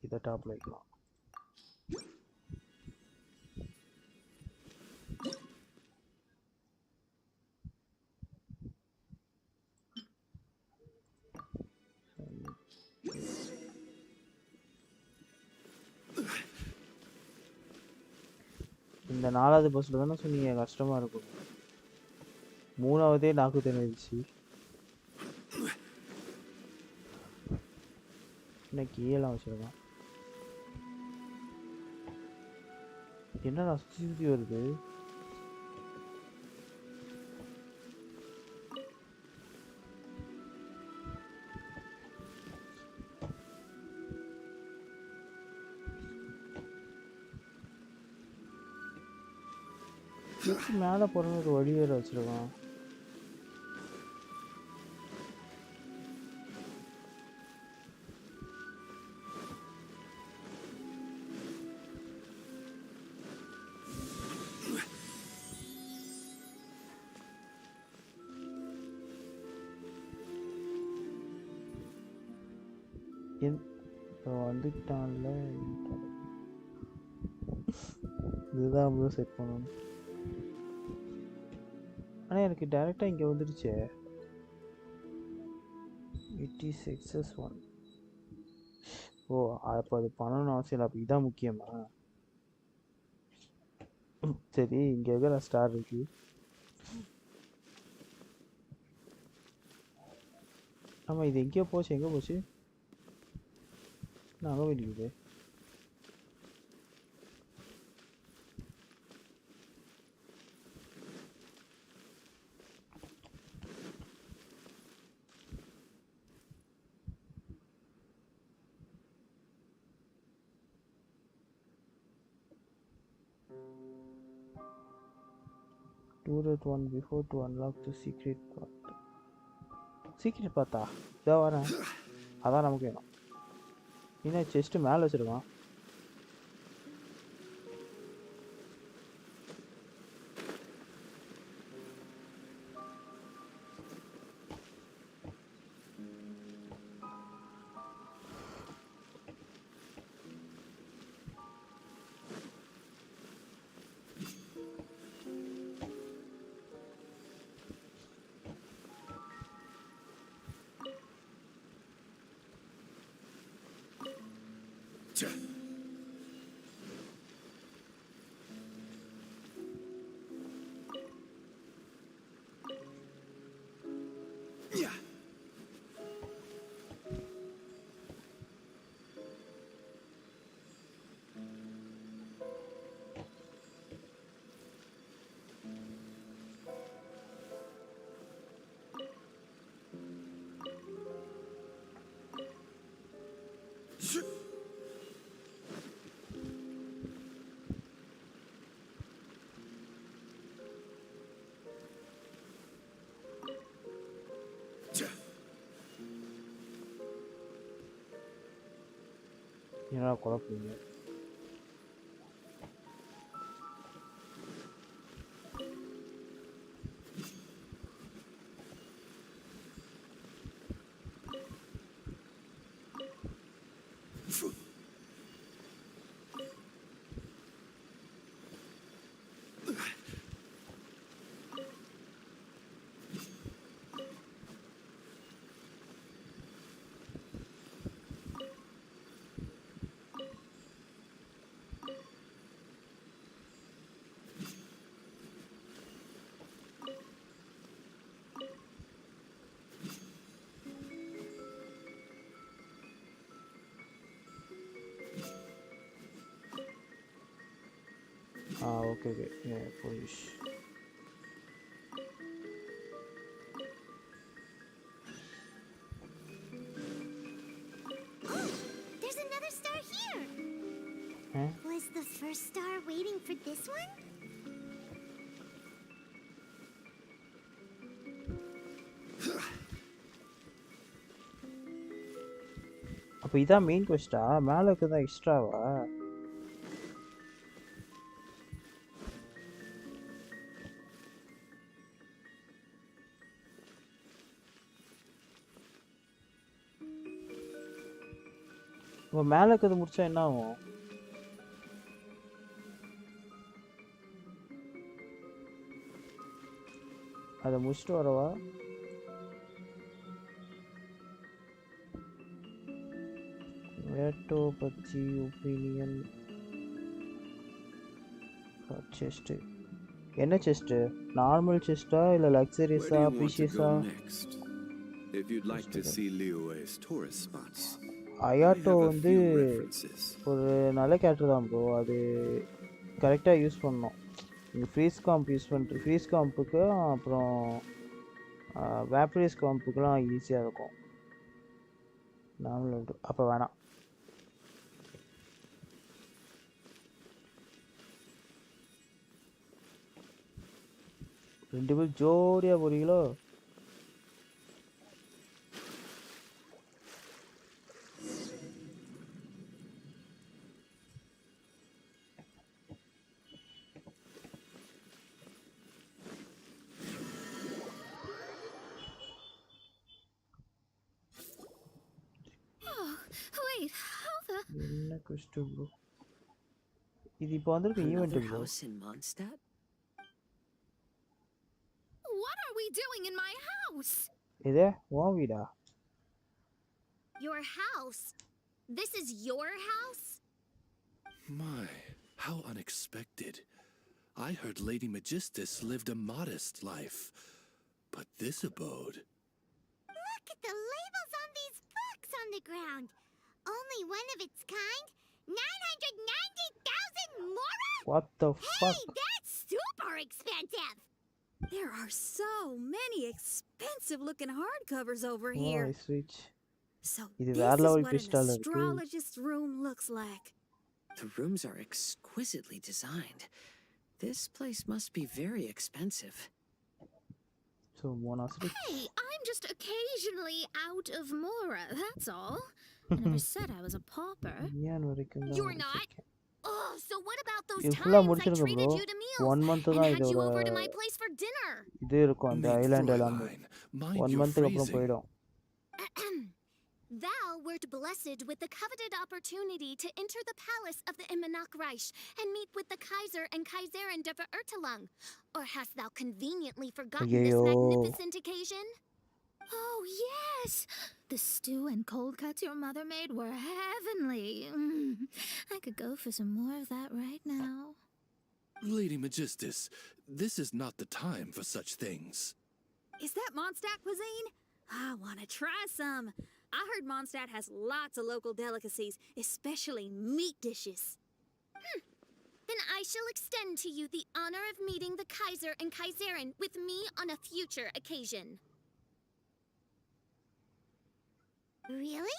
இதை டாப்ல வைக்கலாம். இந்த 4வது பஸ்ல தானே சொன்னீங்க கஷ்டமா இருக்கும். 3வதே நாக்கு தெரிஞ்சிச்சு. என்ன கீழே வச்சிருக்கான். என்னடா சுத்தி வருது. மேலே போகிற ஒரு வழி வேற வச்சிருக்கான். வந்துட்டான்ல. இதுதான் செட் பண்ணணும். ஆனால் எனக்கு டேரெக்டாக இங்கே வந்துடுச்சே. It is XS1. ஓ அப்போ அது பண்ணணும்னு அவசியம் இல்லை. அப்போ இதான் முக்கியமா? சரி இங்கே இருக்கிற ஸ்டார் இருக்கு. ஆமாம் இது எங்கேயோ போச்சு. எங்கே போச்சு? நான் அங்கே போயிட்டு 2.1 before to unlock the secret path. Secret path இதோ வரேன். அதான் நமக்கு வேணும். இன்னும் செஸ்ட் மேலே வச்சிருக்கான். என்னடா குழப்பீங்க? Okay. Yeah, polish. Oh, there's another star here. Huh? Was the first star waiting for this one? அப்ப இதான் மெயின் quest-ஆ? மேல இருக்கதா எக்ஸ்ட்ராவா? அப்ப மேல இருக்கது முடிச்சா என்ன ஆகும்? அதை முடிச்சுட்டு வரவா? வேட்டோ பச்சி ஒப்பீனியன் செஸ்ட். என்ன செஸ்ட்? நார்மல் செஸ்டா இல்ல லக்ஸரியஸா ப்ரீஷியஸா? If you'd like to see Liyue's tourist spots. அயாட்டோ வந்து ஒரு நல்ல கேரக்டர் தான் ப்ரோ. அது கரெக்டாக யூஸ் பண்ணணும். நீங்கள் ஃப்ரீஸ் காம்ப் யூஸ் பண்ணுற ஃப்ரீஸ் காம்புக்கு அப்புறம் வேப்பரைஸ் காம்புக்கெலாம் ஈஸியாக இருக்கும். நார்மல் அப்போ வேணாம். ரெண்டு பேரும் ஜோடியாக போறீங்களோ? என்ன quest bro? இது இப்போ வந்திருக்க event bro. What are we doing in my house? இதே உன் வீடா? Your house? This is your house? My, how unexpected. I heard Lady Magistus lived a modest life, but this abode... Look at the labels on these books on the ground. Only one of its kind? 990,000 mora? What the fuck? Hey, that's super expensive! There are so many expensive-looking hardcovers over Oh, here. I switch. So இது this வேற is level what crystal an இருக்கு. astrologist's room looks like. The rooms are exquisitely designed. This place must be very expensive. So monastic. Hey, I'm just occasionally out of mora, that's all. I never said I was a pauper. ஞான் வரைக்கும் தான். You're not? Oh, so what about those இது ஃபுல்லா times I முடிச்சிருங்க treated bro. you to meals 1 month and தான் had you இதோட over to my place for dinner? இது இருக்கும் அந்த ஐலாண்ட் எல்லாமே. 1 monthக்கு அப்புறம் போய்டும். Thou wert blessed with the coveted opportunity to enter the palace of the Immanok Reich and meet with the Kaiser and Kaiserin de Verurtelung. Or hast thou conveniently forgotten this magnificent occasion? Oh, yes! The stew and cold cuts your mother made were heavenly. I could go for some more of that right now. Lady Magistus, this is not the time for such things. Is that Mondstadt cuisine? I want to try some. I heard Mondstadt has lots of local delicacies, especially meat dishes. Then I shall extend to you the honor of meeting the Kaiser and Kaiserin with me on a future occasion. Really?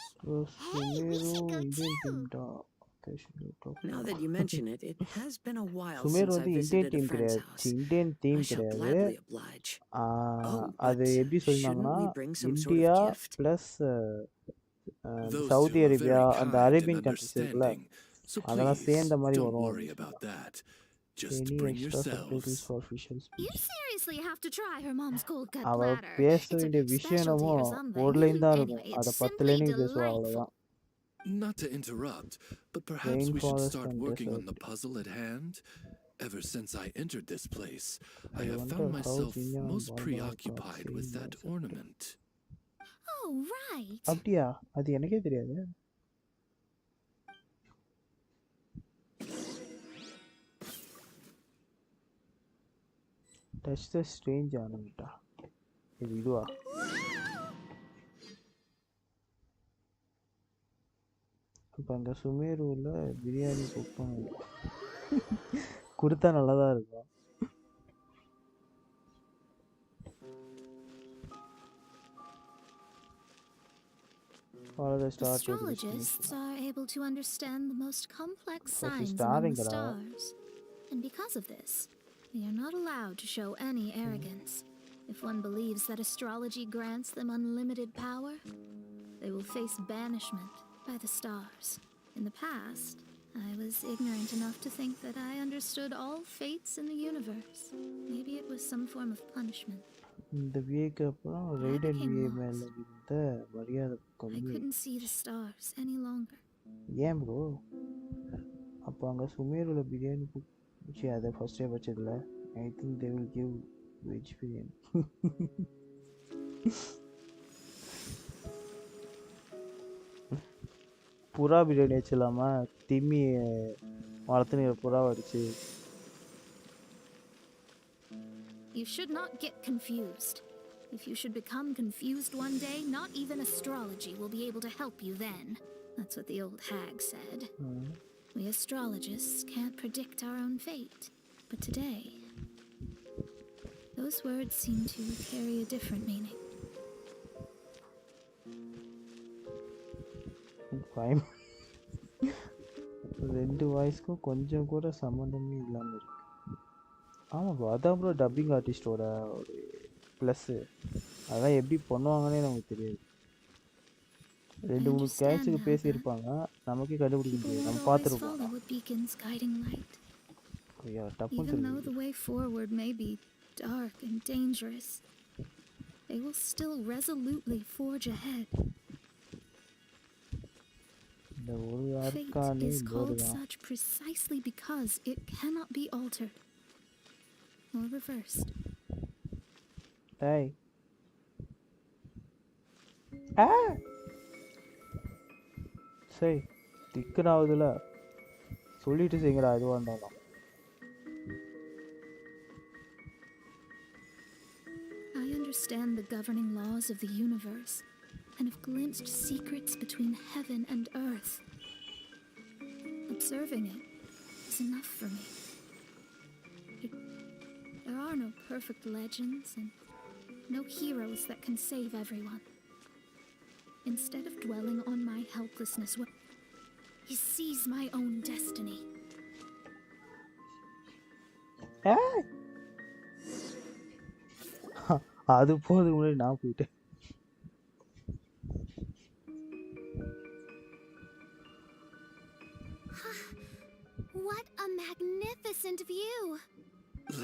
Hey, we should go too! Now that you mention it, it has been a while Sumer since I வந்து Indian visited a team friend's கிடையாது. house. Indian team I shall கிடையாது. gladly oblige. அது எப்படி சொல்றாங்கன்னா shouldn't we bring some sort of India gift? Plus Those Saudi two are Arabia very அந்த kind Arabian and countries இருக்குல்ல, understanding, so அதெல்லாம் please சேர்ந்த மாதிரி don't வரும். worry about that. Just Any bring extra subtitles yourselves. for official You speech. seriously have to try her mom's cold cut அவ platter. பேச It's a வேண்டிய விஷயம் specialty என்னமோ or something. ஒரு லைன் தான் இருக்கும். Anyway, அதை it's 10 simply லைனுக்கு பேசுவா delightful. அவ்வளவுதான். Not to interrupt, but perhaps we should Rainforest start and working on the desert. puzzle at hand. Ever since I entered this place, I I have wonder found how myself Jinja and most Barbara preoccupied got with seen that as a- ornament. Oh, right. அப்படியா? அது எனக்கே தெரியாது. Touch the strange ஆனமிட்டா. இது இதுவா? இப்போ அந்த சுமேரூரில் biryani cook பண்ண கொடுத்தா நல்லா தான் இருக்கும். Astrologists are able to understand the most complex signs among the stars. And because of this, they are not allowed to show any arrogance. If one believes that astrology grants them unlimited power, they will face banishment by the stars. In the past, I was ignorant enough to think that I understood all fates in the universe. Maybe it was some form of punishment. இந்த விஏக்கு அப்புறம் radian VA மேல இருந்த மரியாதை I கம்மி. couldn't see the stars any longer. ஏன் ப்ரோ? அப்போ அங்கே சுமேரில் பிரியாணி சரி அதை ஃபஸ்ட்டே வச்சதில்ல. I think they will give veg biryani. புறா பிரியாணி வச்சிடலாமா? திம்மி வளர்த்துன புறா அடிச்சு. You should not get confused. If you should become confused one day, not even astrology will be able to help you then. That's what the old hag said. We astrologists can't predict our own fate. But today, those words seem to carry a different meaning. ரெண்டு வாய்ஸ்க்கும் கொஞ்சம் கூட சம்மந்தமே இல்லாமல் இருக்கு. ஆமாம் bro, அதான் bro dubbing ஆர்டிஸ்டோட ஒரு ப்ளஸ்ஸு. அதெல்லாம் எப்படி பண்ணுவாங்கன்னே நமக்கு தெரியாது. 2-3 கேட்சுக்கு பேசியிருப்பாங்க, நமக்கே கண்டுபிடிக்க முடியாது. நம்ம பார்த்துருப்போம். Even though the way forward may be dark and dangerous, they will still resolutely forge ahead. Fate is called such precisely because it cannot be altered or reversed. Hey. சரி திக்கனாவதுல சொல்லிட்டு செய்யுங்கடா எதுவாக இருந்தாலும். I understand the governing laws of the universe and have glimpsed secrets between heaven and earth. Observing it is enough for me. There are no perfect legends and no heroes that can save everyone. Instead of dwelling on my helplessness, he sees my own destiny. அது போதுக்கு முன்னாடி நான் போயிட்டேன். What a magnificent view!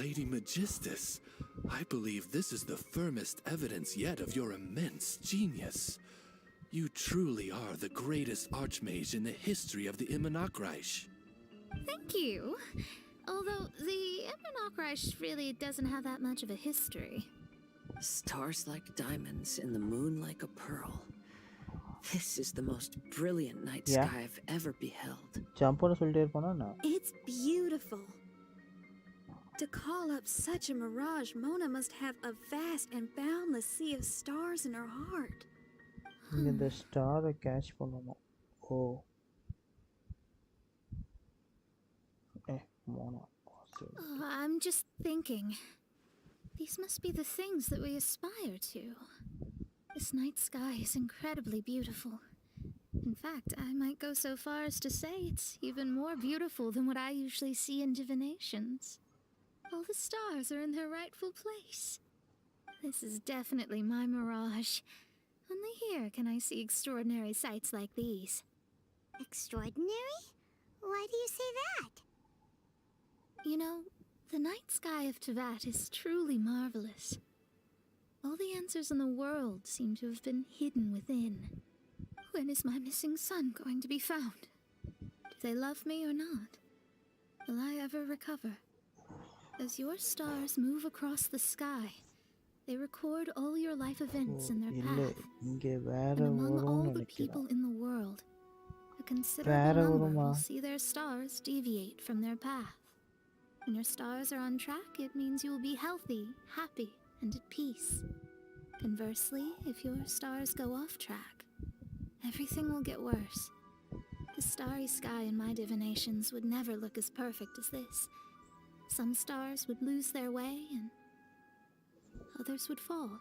Lady Magistus, I believe this is the firmest evidence yet of your immense genius. You truly are the greatest archmage in the history of the Immonokreich. Thank you. Although the Immonokreich really doesn't have that much of a history. Stars like diamonds and the moon like a pearl. This is the most brilliant night sky I've ever beheld. It's beautiful. To call up such a mirage, Mona must have a vast and boundless sea of stars in her heart. The star catch பண்ணனும். Oh. Mona. I'm just thinking. These must be the things that we aspire to. This night sky is incredibly beautiful. In fact, I might go so far as to say it's even more beautiful than what I usually see in divinations. All the stars are in their rightful place. This is definitely my mirage. Only here can I see extraordinary sights like these. Extraordinary? Why do you say that? You know, the night sky of Teyvat is truly marvelous. All the answers in the world seem to have been hidden within. When is my missing son going to be found? Do they love me or not? Will I ever recover? As your stars move across the sky, they record all your life events in their path. And among all the people in the world, a considerable number will see their stars deviate from their path. When your stars are on track, it means you will be healthy, happy, and at peace. Conversely, if your stars go off track, everything will get worse. The starry sky in my divinations would never look as perfect as this. Some stars would lose their way and others would fall.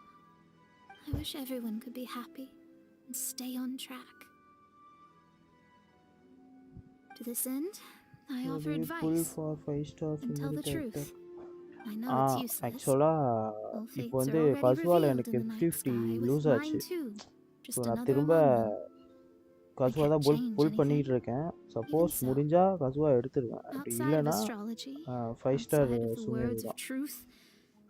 I wish everyone could be happy and stay on track. To this end, I So offer do you pull advice for 5 stars and tell the character? truth. I know it's useless. Actually, All இப்போ fates are வந்து already கசுவால revealed எனக்கு in the night 50 sky, with loose ஆச்சு. mine too. So Just நான் another திரும்ப among them. I கசுவா can't தான் change புல் anything. பண்ணிட்டு இருக்கேன். சப்போஸ் Even so, முடிஞ்சா கசுவா எடுத்துருவேன். அப்படி outside of இல்லைன்னா astrology, 5 star outside of the சுமேரு words of தான். truth,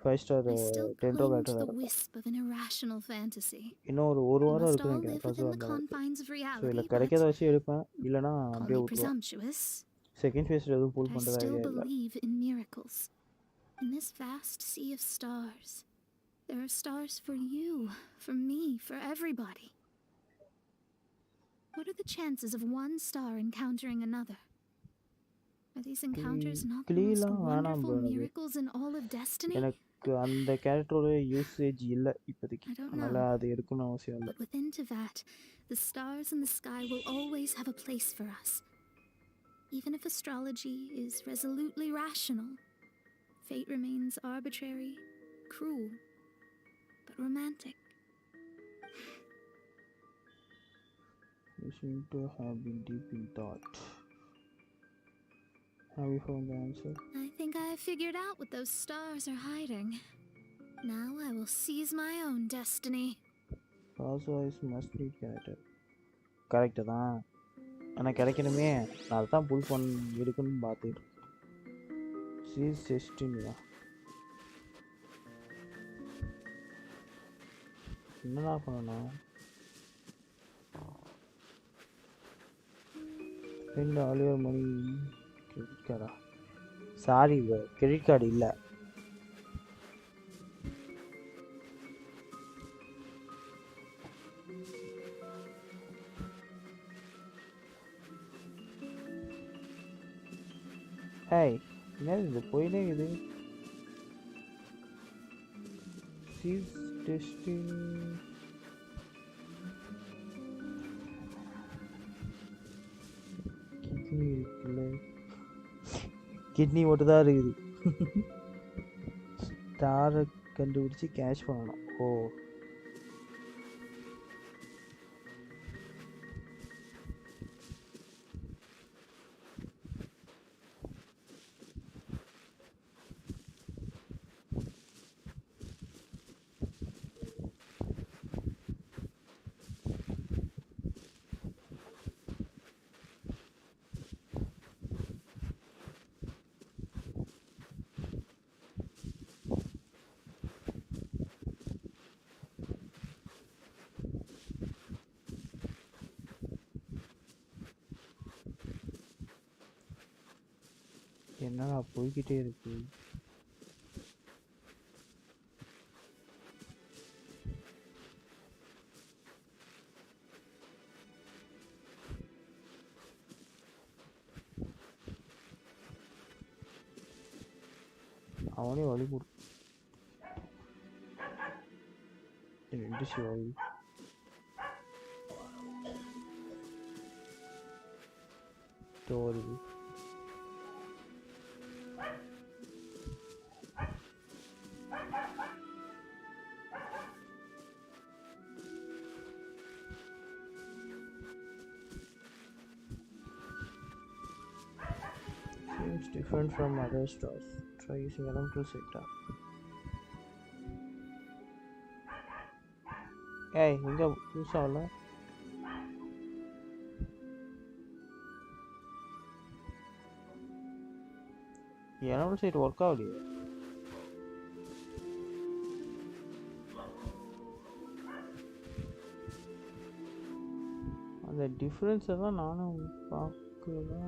5 ஸ்டார் I still டென்ட்ரோ cling to பேட்டர் the இருக்கும். wisp of an irrational fantasy. இன்னும் ஒரு We வாரம் must இருக்குன்னு all நினைக்கிறேன் live within கசுவா the அந்த அளவுக்கு. confines of ஸோ reality, இதில் but கிடைக்கிறத வச்சு எடுப்பேன். இல்லைன்னா call அப்படியே me விட்டுருவேன். presumptuous. செகண்ட் ஃபேஸில் எதுவும் புல் I பண்ணுறதா still ஐடியா இல்லை. believe in miracles. In this vast sea of stars, there are stars for you, for me, for everybody. What are the chances of one star encountering another? Are these encounters not the most கிளீலாம் வேணாம் wonderful bro எனக்கு. miracles in all of destiny? எனக்கு அந்த கேரக்டரோட usage இல்லை இப்போதைக்கு. I don't அதனால் know. அது எடுக்கணும்னு அவசியம் இல்லை. But within Tevat, the stars in the sky will always have a place for us. Even if astrology is resolutely rational, fate remains arbitrary, cruel, but romantic. You seem to have been deep in thought. Have you found the answer? I think I have figured out what those stars are hiding. Now I will seize my own destiny. Also is must be character. Correct தான். ஆனால் கிடைக்கணுமே. நான் அதை தான் புல் எடுக்கணும்னு பார்த்துட்டு. Cheese டெஸ்டினியா என்னடா பண்ணணும்? 2 Oliver money credit கார்டா? சாரி ப்ரோ, கிரெடிட் கார்டு இல்லை. ஏய் என்னது இது போயினே இது? சீஸ் டெஸ்டினி கிட்னி இருக்குல்ல, கிட்னி மட்டும் தான் இருக்குது. ஸ்டாரை கண்டுபிடிச்சி கேஷ் பண்ணணும். ஓ என்னடா போய்கிட்டே இருக்கு? அவனே வழி கொடு. வழி வருது. Seems different from other stars. Try using electricity. ஏய் எங்க யூஸ் ஆகல? எலக்ட்ரிசிட்டி ஒர்க் ஆகலையே. அந்த டிஃப்ரென்ஸை தான் நானும் பார்க்கல.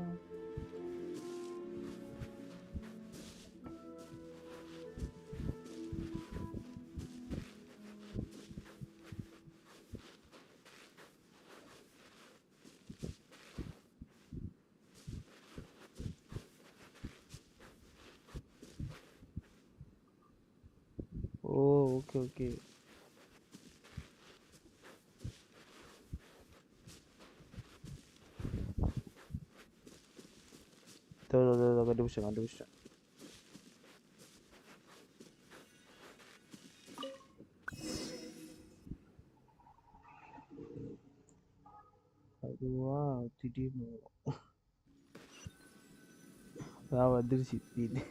ஓ ஓகே ஓகே. கண்டுபிடிச்சேன். அதுவா திடீர்னு அதான் வந்துருச்சு திடீர்னு.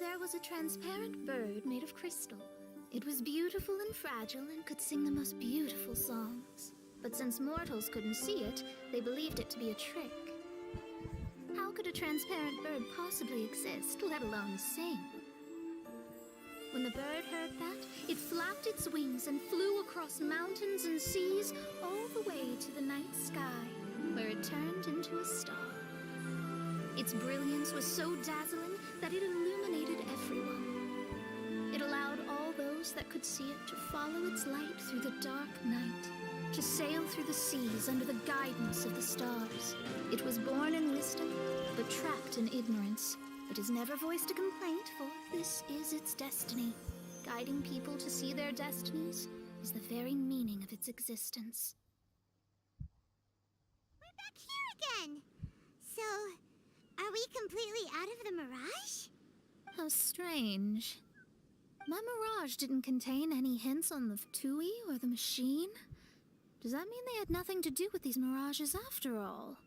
There was a transparent bird made of crystal. It was beautiful and fragile and could sing the most beautiful songs. But since mortals couldn't see it, they believed it to be a trick. How could a transparent bird possibly exist, let alone sing? When the bird heard that, it flapped its wings and flew across mountains and seas all the way to the night sky, where it turned into a star. Its brilliance was so dazzling that it illuminated everyone. It allowed all those that could see it to follow its light through the dark night, to sail through the seas under the guidance of the stars. It was born in wisdom, but trapped in ignorance. It has never voiced a complaint, for this is its destiny. Guiding people to see their destinies is the very meaning of its existence. We're back here again! So, are we completely out of the mirage? How strange. My mirage didn't contain any hints on the Fatui or the machine. Does that mean they had nothing to do with these mirages after all?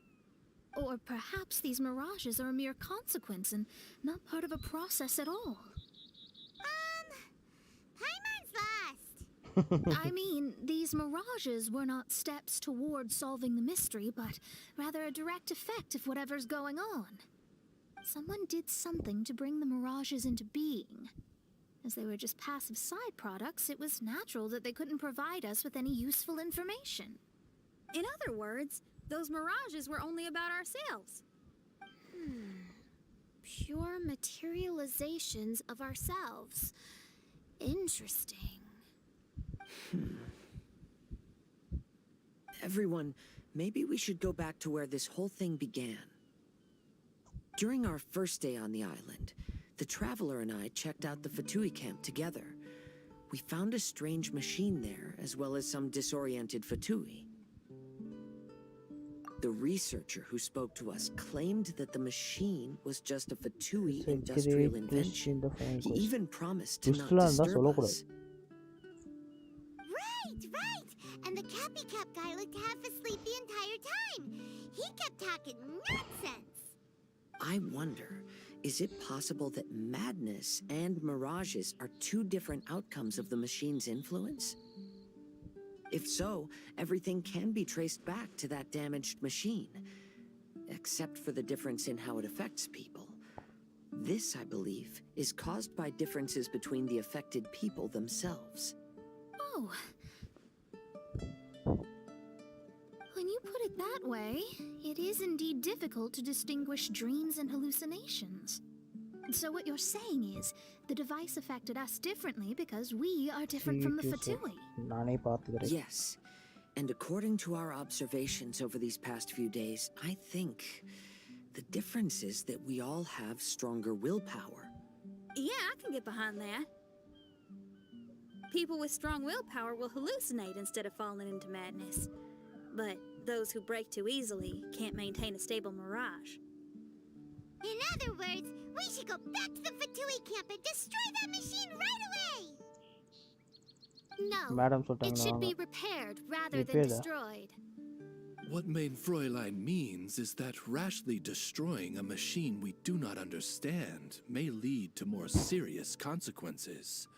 Or perhaps these mirages are a mere consequence and not part of a process at all? Paimon's lost! I mean, these mirages were not steps towards solving the mystery, but rather a direct effect of whatever's going on. Someone did something to bring the mirages into being. As they were just passive side products, it was natural that they couldn't provide us with any useful information. In other words, those mirages were only about ourselves. Pure materializations of ourselves. Interesting. Everyone, maybe we should go back to where this whole thing began. During our first day on the island, the Traveler and I checked out the Fatui camp together. We found a strange machine there, as well as some disoriented Fatui. The researcher who spoke to us claimed that the machine was just a Fatui industrial invention. He even promised to not disturb us. Right! And the Cappy Cap guy looked half asleep the entire time. He kept talking nonsense. I wonder, is it possible that madness and mirages are two different outcomes of the machine's influence? If so, everything can be traced back to that damaged machine, except for the difference in how it affects people. This, I believe, is caused by differences between the affected people themselves. Oh. When you put it that way, it is indeed difficult to distinguish dreams and hallucinations. So what you're saying is, the device affected us differently because we are different from the Fatui. Yes, and according to our observations over these past few days, I think the difference is that we all have stronger willpower. Yeah, I can get behind that. People with strong willpower will hallucinate instead of falling into madness. But those who break too easily can't maintain a stable mirage. In other words, we should go back to the Fatui camp and destroy that machine right away! No, it should be repaired rather than destroyed. What Mein Fräulein means is that rashly destroying a machine we do not understand may lead to more serious consequences.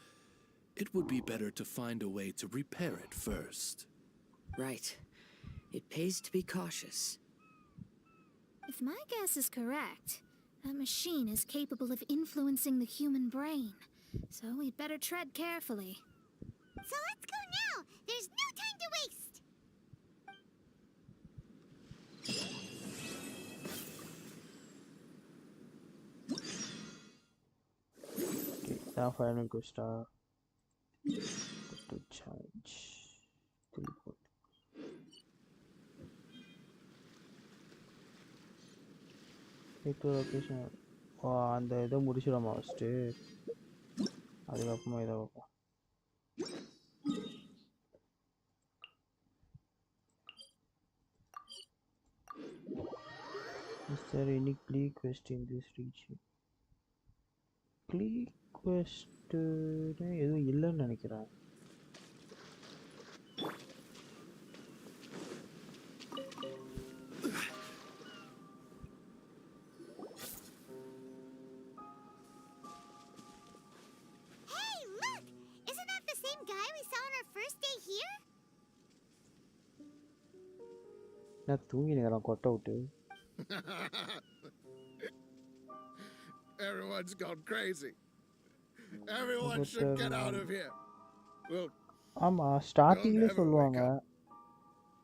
It would be better to find a way to repair it first. Right. It pays to be cautious. If my guess is correct, that machine is capable of influencing the human brain, so we'd better tread carefully. So let's go now! There's no time to waste! Okay, now final go star. To charge. Teleport. Location அந்த இதை முடிச்சிடாமா first அதுக்கப்புறமா இதை வைப்போம். Is there any plea quest in this region? Plea quest எதுவும் இல்லைன்னு நினைக்கிறேன். Hey, look! Isn't that the same guy we saw on our first day here? நான் தூங்கி நேரம் கொட்டை விட்டு. Everyone's gone crazy. Everyone should get out of here. Well, ஆமா ஸ்டார்டிங்ல சொல்லுவாங்க.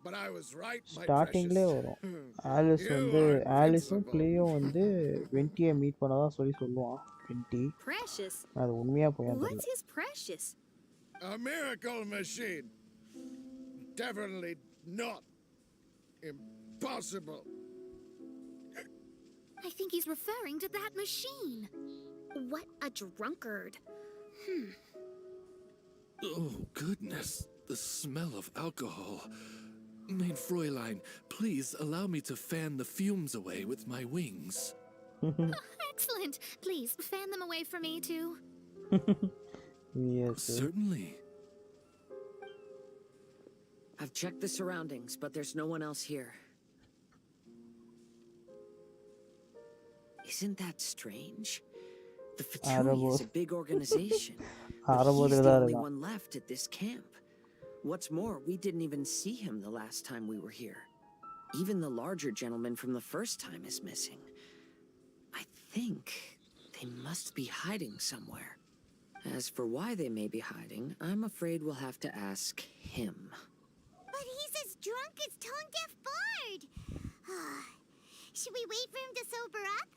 But I was right, my ஸ்டார்டிங்லே precious. வரும். ஆலிஸ் வந்து ஆலிஸும் ப்ளேயும் வந்து வென்டியை மீட் பண்ணதா சொல்லுவான். Wendy Precious? அது உண்மையா போய் What's his precious? A miracle machine. Definitely not impossible. I think he's referring to that machine. What a drunkard. Oh, goodness. The smell of alcohol. Mein Fräulein, please allow me to fan the fumes away with my wings. Excellent. Please, fan them away from me, too. Yes. Certainly. I've checked the surroundings, but there's no one else here. Isn't that strange? The Fatui is a big organization, but he's the only one left at this camp. What's more, we didn't even see him the last time we were here. Even the larger gentleman from the first time is missing. I think they must be hiding somewhere. As for why they may be hiding, I'm afraid we'll have to ask him. But he's as drunk as Tone-Deaf Bard. Should we wait for him to sober up?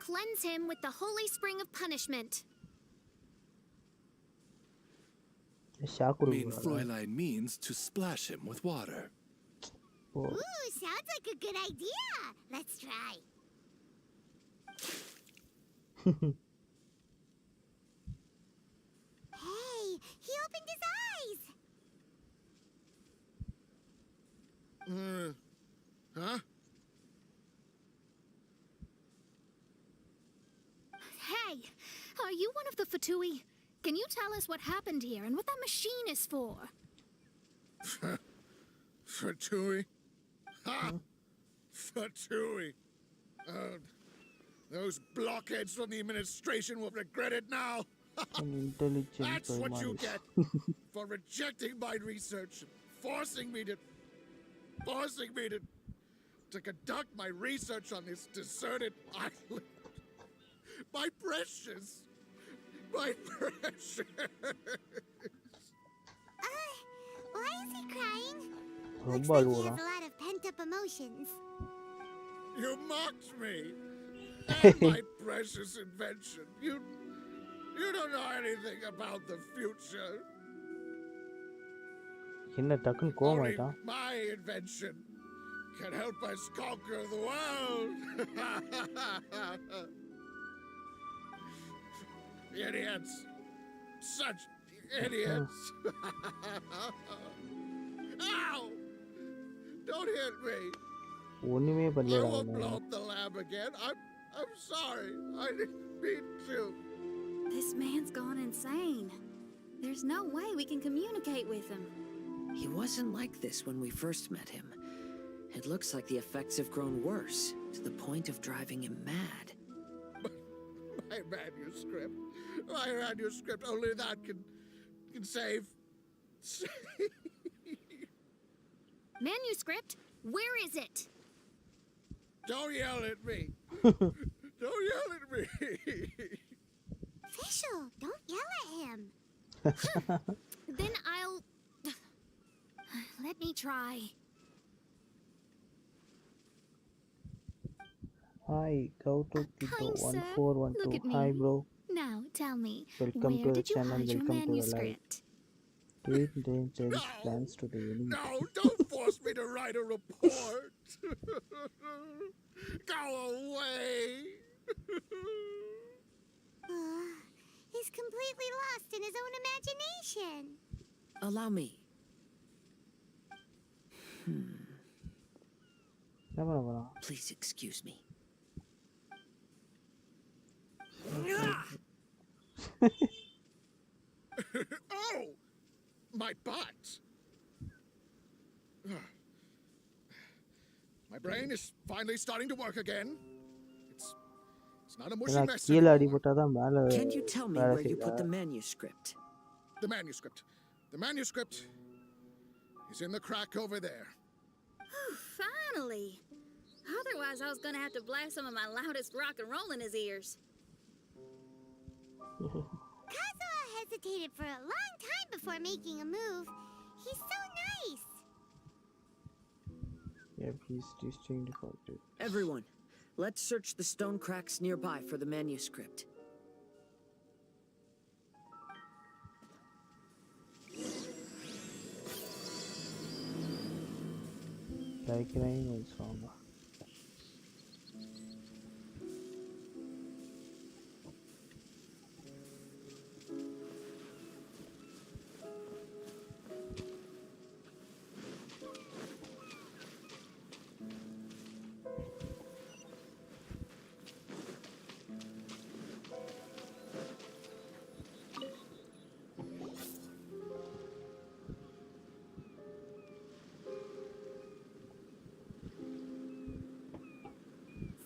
Cleanse him with the holy spring of punishment. Mein Fräulein means to splash him with water. Ooh, sounds like a good idea. Let's try. Hey, he opened his eyes. Huh? Hey, are you one of the Fatui? Can you tell us what happened here and what that machine is for? Fatui? Ha! Fatui. Those blockheads from the administration will regret it now. That's what you get for rejecting my research and forcing me to conduct my research on this deserted island. My precious. My precious. Why is he crying? Looks like he has a lot of pent-up emotions. You mocked me. And my precious invention. You don't know anything about the future. Only my invention can help us conquer the world. Idiots. Such idiots. Ow! Don't hit me. I won't blow up the lab again. I'm sorry. I didn't mean to. This man's gone insane. There's no way we can communicate with him. He wasn't like this when we first met him. It looks like the effects have grown worse, to the point of driving him mad. My manuscript. My manuscript. Only that can save. Manuscript? Where is it? Don't yell at me. Don't yell at me. Fischl, don't yell at him. Then I'll... Let me try. Hi, go to Kind sir, 1412. look at Hi, me. bro. Now, tell me, Welcome where to the did you channel. hide your Welcome to the live. manuscript? Change plans to the enemy. No, don't force me to write a report. Go away. He's completely lost in his own imagination. Allow me. Please excuse me. Oh! My butt! My brain is finally starting to work again. It's not a mushy mess கீழே anymore. அடிபட்டாதான் மேல Can you tell me வேலை where you செய்யுதா? put the manuscript? The manuscript. The manuscript is in the crack over there. Finally! Otherwise, I was gonna have to blast some of my loudest rock and roll in his ears. Kazuha hesitated for a long time before making a move. He's so nice. Yeah, he's distinct from it. Everyone, let's search the stone cracks nearby for the manuscript. Like rain and song.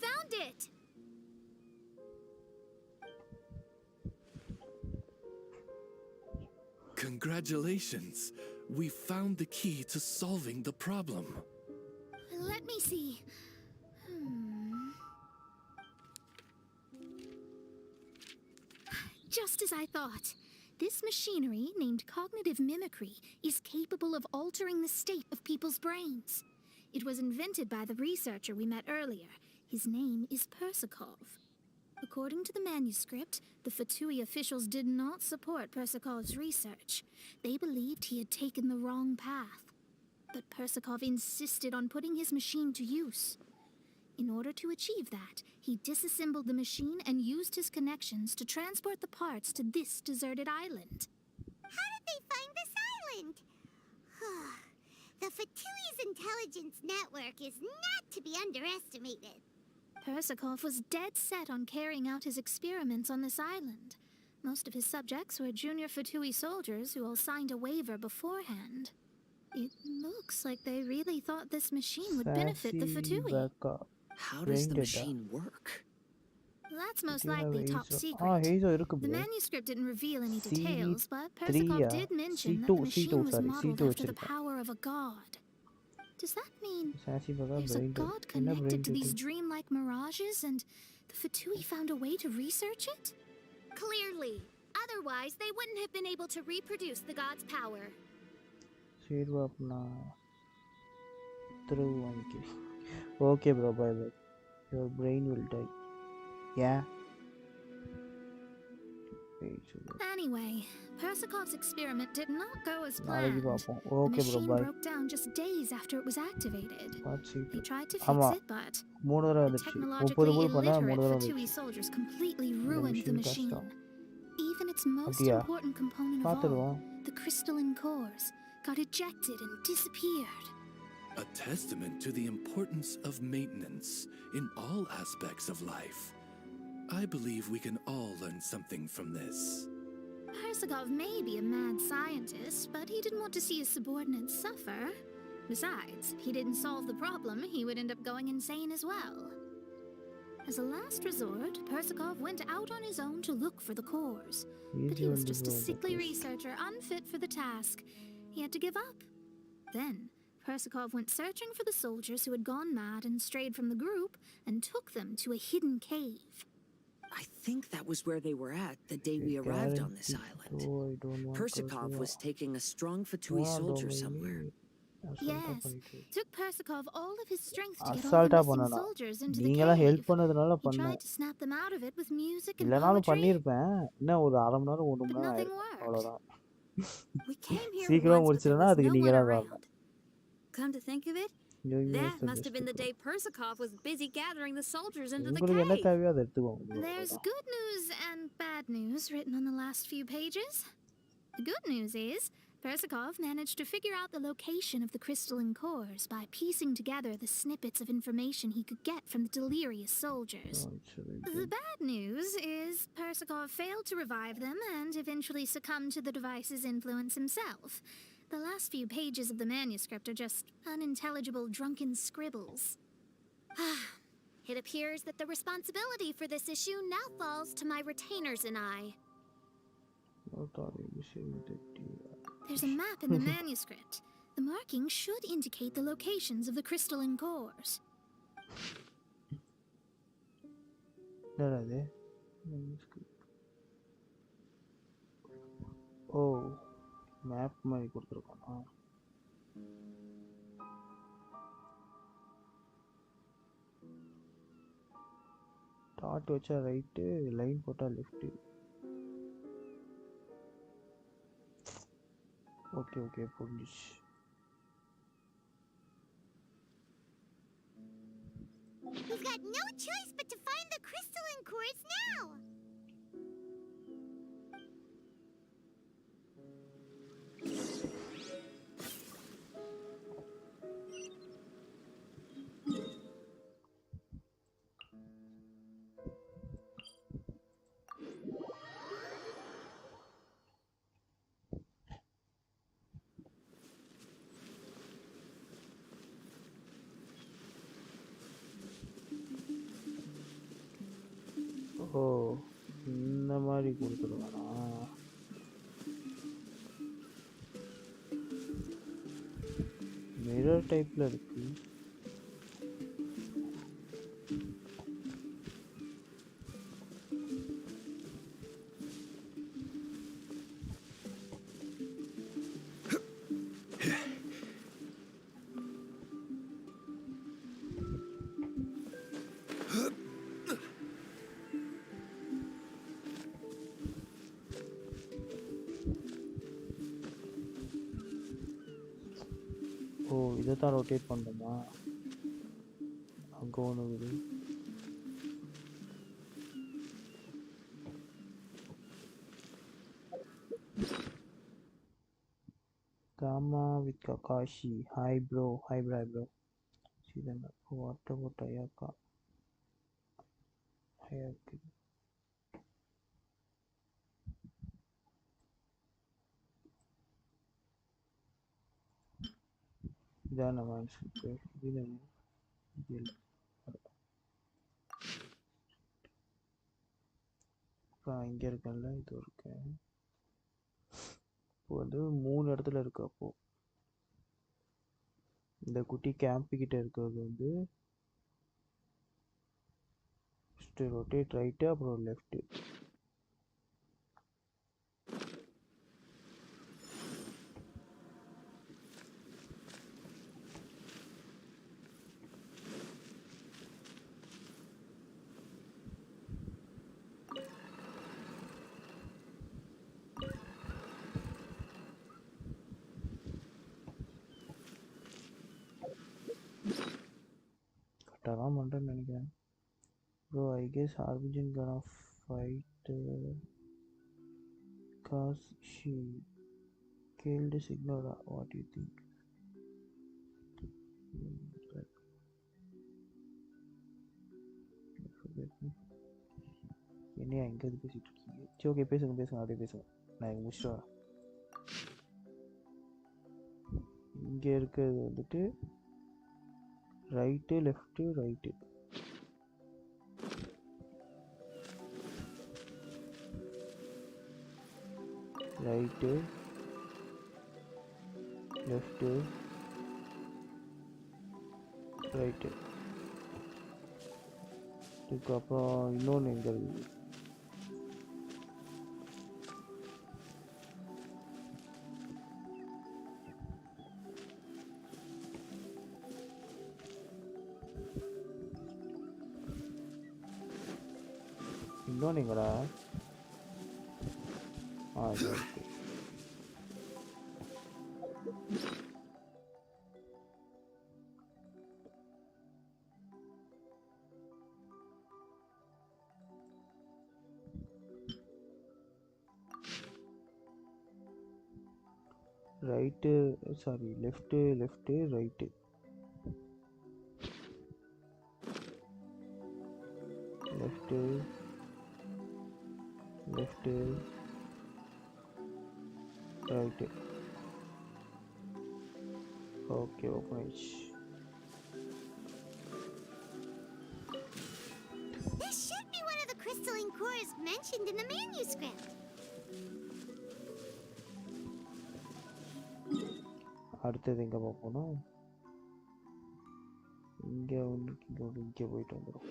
Found it! Congratulations! We found the key to solving the problem. Let me see. Just as I thought. This machinery, named cognitive mimicry, is capable of altering the state of people's brains. It was invented by the researcher we met earlier. His name is Persikov. According to the manuscript, the Fatui officials did not support Persikov's research. They believed he had taken the wrong path. But Persikov insisted on putting his machine to use. In order to achieve that, he disassembled the machine and used his connections to transport the parts to this deserted island. How did they find this island? The Fatui's intelligence network is not to be underestimated. Persikov was dead set on carrying out his experiments on this island. Most of his subjects were junior Fatui soldiers who all signed a waiver beforehand. It looks like they really thought this machine would benefit the Fatui. How does the machine work? That's most likely top secret. The manuscript didn't reveal any details, but Persikov did mention that the machine was modeled after the power of a god. Does that mean there's a god connected to these dreamlike mirages and the Fatui found a way to research it? Clearly. Otherwise, they wouldn't have been able to reproduce the god's power. Okay, bro, bye bye. Your brain will die. Yeah. Anyway, Persikov's experiment did not go as planned. Okay, the machine bro, bye. broke down just days after it was activated. They tried to fix it, but the technologically illiterate Fatui soldiers completely ruined the machine. Even its most important component of all, the crystalline cores, got ejected and disappeared. A testament to the importance of maintenance in all aspects of life. I believe we can all learn something from this. Persikov may be a mad scientist, but he didn't want to see his subordinates suffer. Besides, if he didn't solve the problem, he would end up going insane as well. As a last resort, Persikov went out on his own to look for the cores. But he was just a sickly researcher, unfit for the task. He had to give up. Then, Persikov went searching for the soldiers who had gone mad and strayed from the group, and took them to a hidden cave. I think that was where they were at the day we arrived on this island. Persikov was taking a strong Fatui soldier somewhere. Yes, took Persikov all of his strength to get all the missing soldiers into the cave. He tried to snap them out of it with music and poetry, but nothing worked. We came here once, but there was no one around. Come to think of it, that must have been the day Persikov was busy gathering the soldiers into the cave. There's good news and bad news written on the last few pages. The good news is, Persikov managed to figure out the location of the crystalline cores by piecing together the snippets of information he could get from the delirious soldiers. The bad news is Korsakoff failed to revive them and eventually succumbed to the device's influence himself. The last few pages of the manuscript are just unintelligible drunken scribbles. It appears that the responsibility for this issue now falls to my retainers and I. There's a map in the manuscript. The markings should indicate the locations of the crystalline cores. Oh, map மாதிரி கொடுத்துருக்கானா? Dot வச்சா right, line போட்டா left. Okay okay புரிஞ்சிச்சு. We've got no choice but to find the crystalline cores now. ஓ, இந்த மாதிரி கொடுத்துருவானா? Mirror டைப்ல இருக்கு. ஓ, இதை தான் ரொட்டேட் பண்ணணுமா? அங்கே ஒன்று விடு. Kama with Kakashi. Hi bro, hi bro. See then what about Ayaka? Ayaka. இதான் நம்ம இதில் இங்கே இருக்கேன்ல, இது இருக்கேன். இப்போ வந்து 3 இடத்துல இருக்கு. அப்போ இந்த குட்டி கேம்ப் கிட்ட இருக்கிறது வந்து ஃபஸ்ட்டு ரொட்டேட் ரைட்டு, அப்புறம் லெஃப்ட்டு. கரெக்டாக தான் பண்ணுறேன்னு நினைக்கிறேன். Bro I guess AravindYT gonna fight because she killed Signora. What do you think? என்னையா எங்கே இது பேசிட்டு இருக்கீங்க? சரி ஓகே, பேசுங்க பேசுங்க, அப்படியே பேசுங்க. நான் இங்கே முடிச்சுட்டு வரேன். இங்கே இருக்கிறது வந்துட்டு right, left, right. Right, left, right. இதுக்கப்புறம் இன்னொன்று எங்கே இருக்குது? இன்னொன்று எங்கடா? இது இருக்கு. Right, sorry left, left, right. Left, left, right. Okay, open it. This should be one of the crystalline cores mentioned in the manuscript. அடுத்தது எங்க போகணும்? இங்க போயிட்டு வந்துடும்.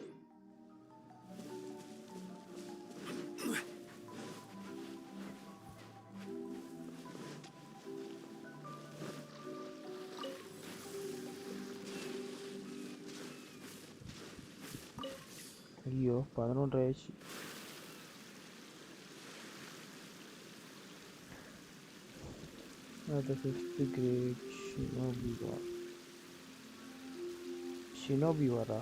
ஐயோ 11 ஆயிடுச்சு. The 5th grade Shinobi Wara.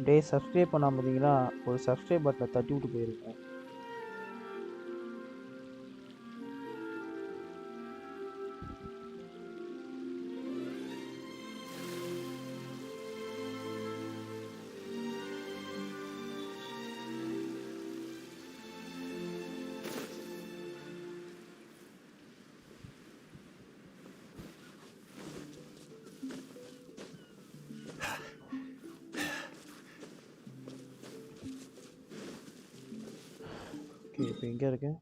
டேய் சப்ஸ்கிரைப் பண்ணாம இருந்தீங்கன்னா ஒரு சப்ஸ்கிரைப் பட்டனை தட்டி விட்டு போயிருங்க. இப்போ எங்கே இருக்கேன்?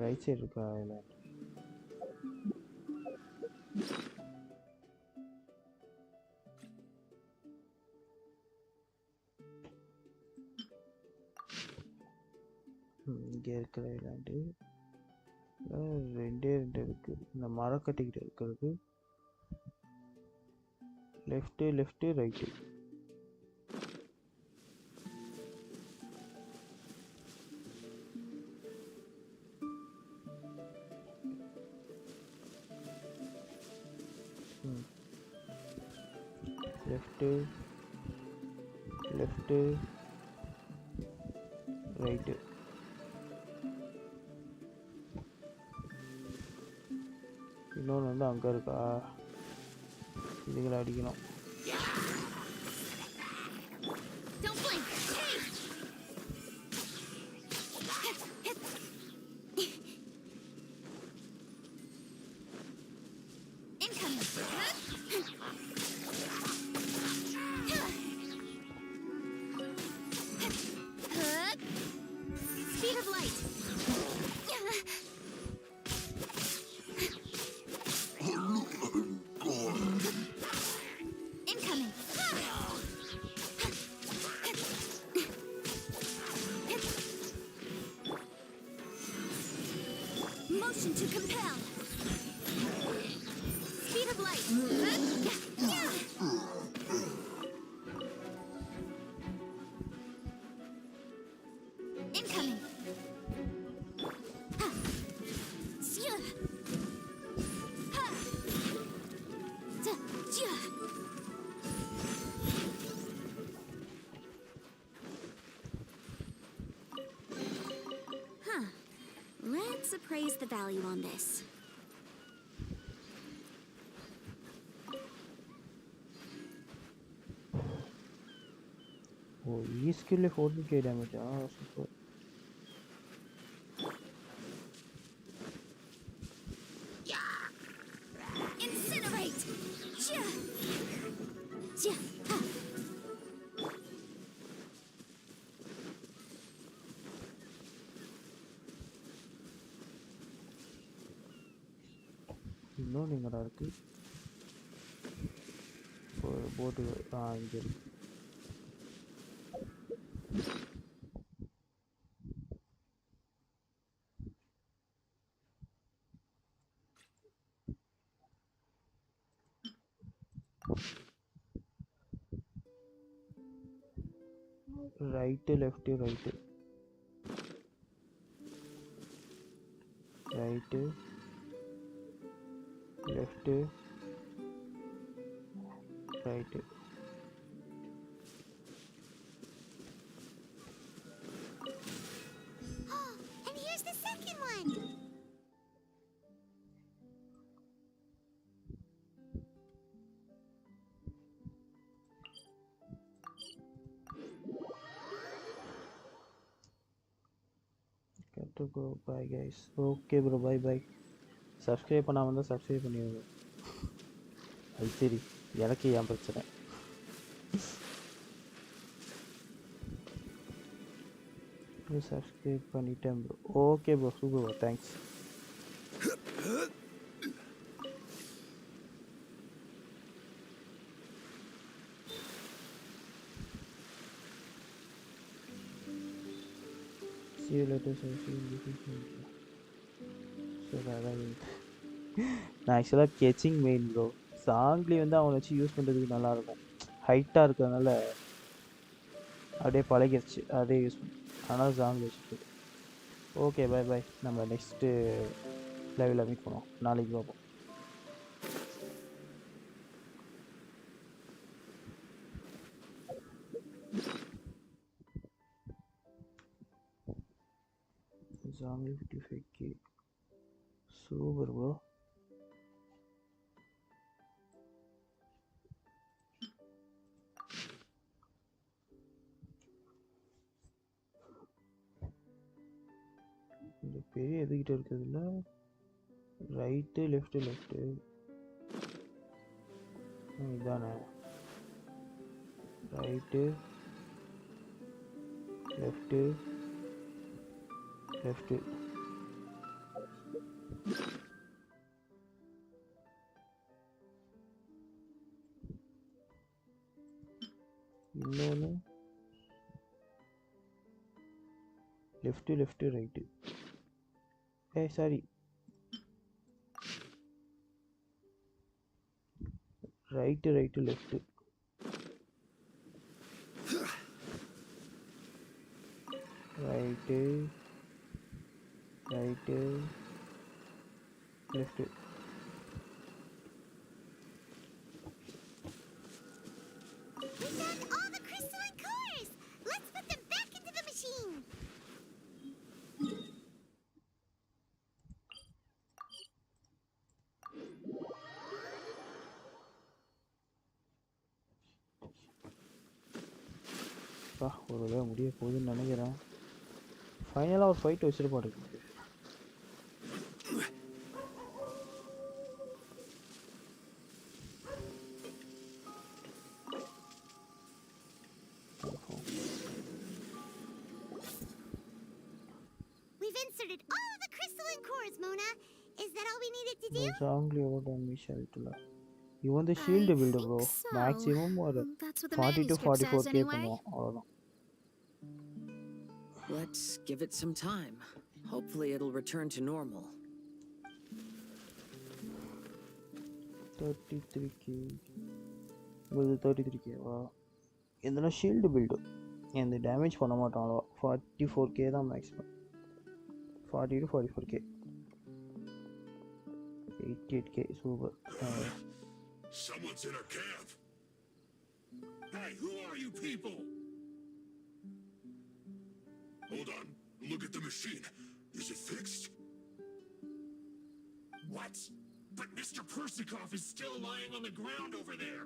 ரைட் சைடு இருக்கா? இல்லை இங்கே இருக்கிற ஐலாண்டு ரெண்டே இருக்கு. இந்த மரக்கட்டிக்கிட்டு இருக்கிறது லெஃப்ட்டு ரைட்டு. Left right. இன்னொன்று வந்து அங்கே இருக்கா? இதுகளை அடிக்கணும். Motion to compel. Speed of light. Incoming. Let's appraise the value on this. Oh, this skill is 40k damage. Ah, super. Incinerate. இன்னொன்று எங்கடா இருக்கு? போட்டு இங்கே இருக்கு. Right left right right left right. to go. Bye guys. Okay bro, bye bye. Subscribe பண்ணாம இருந்தா subscribe பண்ணிடுங்க. அது சரி, எனக்கு ஏன் பிரச்சனை. Subscribe பண்ணிட்டேன் bro. Okay bro, super bro, thanks. See you later, sir. See you later. So நான் ஆக்சுவலாக கெச்சிங் மெயின் ப்ரோ. சாங்லி வந்து அவனை வச்சு யூஸ் பண்ணுறதுக்கு நல்லாயிருக்கும். ஹைட்டாக இருக்கிறதுனால அப்படியே பழகிடுச்சு, அதே யூஸ் பண்ணி. ஆனால் சாங்லி வச்சுட்டு. Okay bye bye. நம்ம நெக்ஸ்ட்டு லைவில் மீட் பண்ணுவோம். நாளைக்கு பார்ப்போம். Zombie 55k. Super bro. இந்த பெரிய எதுக்கிட்ட இருக்குதுல்ல, ரைட்டு லெஃப்ட்டு இதானே, ரைட்டு லெஃப்ட்டு இன்னொன்று left right. Sorry, right left. Right left. We found all the crystalline cores! Let's put them back into the machine! ஒரு வேலை முடிய போகுதுன்னு நினைக்கிறேன். ஃபைனலாக ஒரு fight வச்சுருப்பாரு. We've inserted all the crystalline cores, Mona. Is that all we needed to do? Strongly over on Michelle to love. You want the shield builder, bro? So. Maximum or That's what the 40 to manuscript 44k says anyway. பண்ணுவோம். Let's give it some time. Hopefully it'll return to normal. 33k. Well, 33k. Wow. இதெல்லாம் shield build. இந்த damage பண்ண மாட்டான். 44k தான் maximum. 40 to 44k. 88k. Super. Someone's in our camp. Hey, who are you people? Hold on. Look at the machine. Is it fixed? What? But Mr. Persikov is still lying on the ground over there.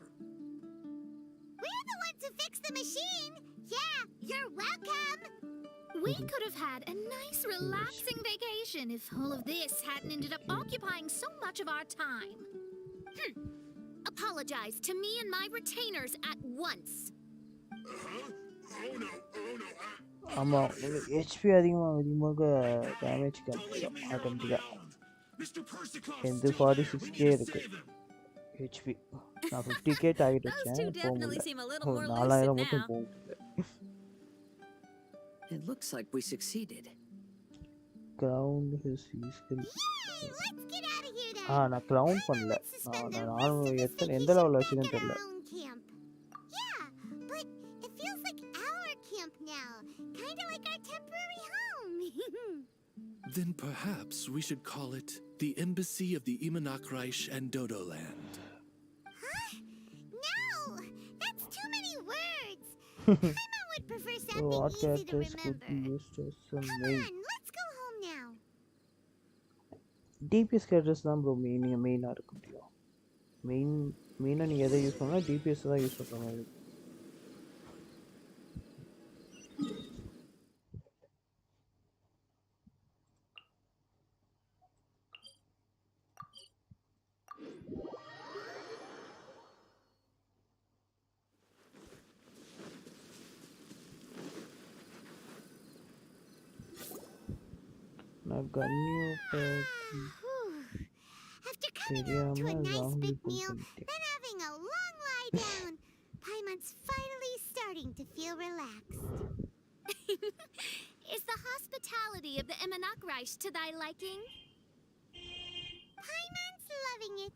We're the ones who fixed the machine! Yeah, you're welcome! We could have had a nice, relaxing vacation if all of this hadn't ended up occupying so much of our time. Apologize to me and my retainers at once. Oh no. ஆமாம், HP அதிகமாக damage கம்மியாகும் ஆட்டோமேட்டிக்காக. எந்த 46k இருக்கு HP. நான் 50k target வச்சேன், போக முடியல. ஒரு 4000 மட்டும் போகும். It looks like we succeeded. Crown his skill. Let's get out of here then! நான் crown பண்ணல. நான் எந்த லெவலில் வச்சுக்கன்னு தெரியல. Camp. Yeah, but it feels like our camp now. Kinda like our temporary home. Then perhaps we should call it the Embassy of the Imanakreich and Dodoland. Huh? No! That's too many words! Paimon would prefer something What easy to characters could remember. be used as some Come main? on, let's go home now. DPS characters தான் bro மெயினாக இருக்க முடியும். மெயினாக நீங்கள் எதை use பண்ணால் DPS தான் use பண்ணுற மாதிரி இருக்கும். After coming home to a nice big meal, then having a long lie down, Paimon's finally starting to feel relaxed. Is the hospitality of the Immonok to thy liking? Paimon's loving it.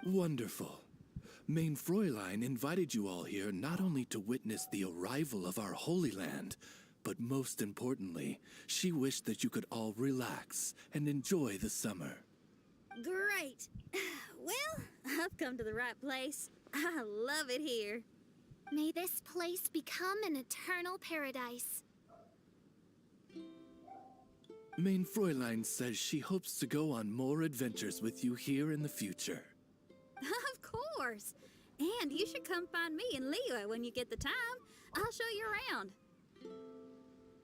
Wonderful. Main Fräulein invited you all here not only to witness the arrival of our Holy Land, but most importantly, she wished that you could all relax and enjoy the summer. Great. Well, I've come to the right place. I love it here. May this place become an eternal paradise. Main Fräulein says she hopes to go on more adventures with you here in the future. Of course. And you should come find me and Leo when you get the time. I'll show you around.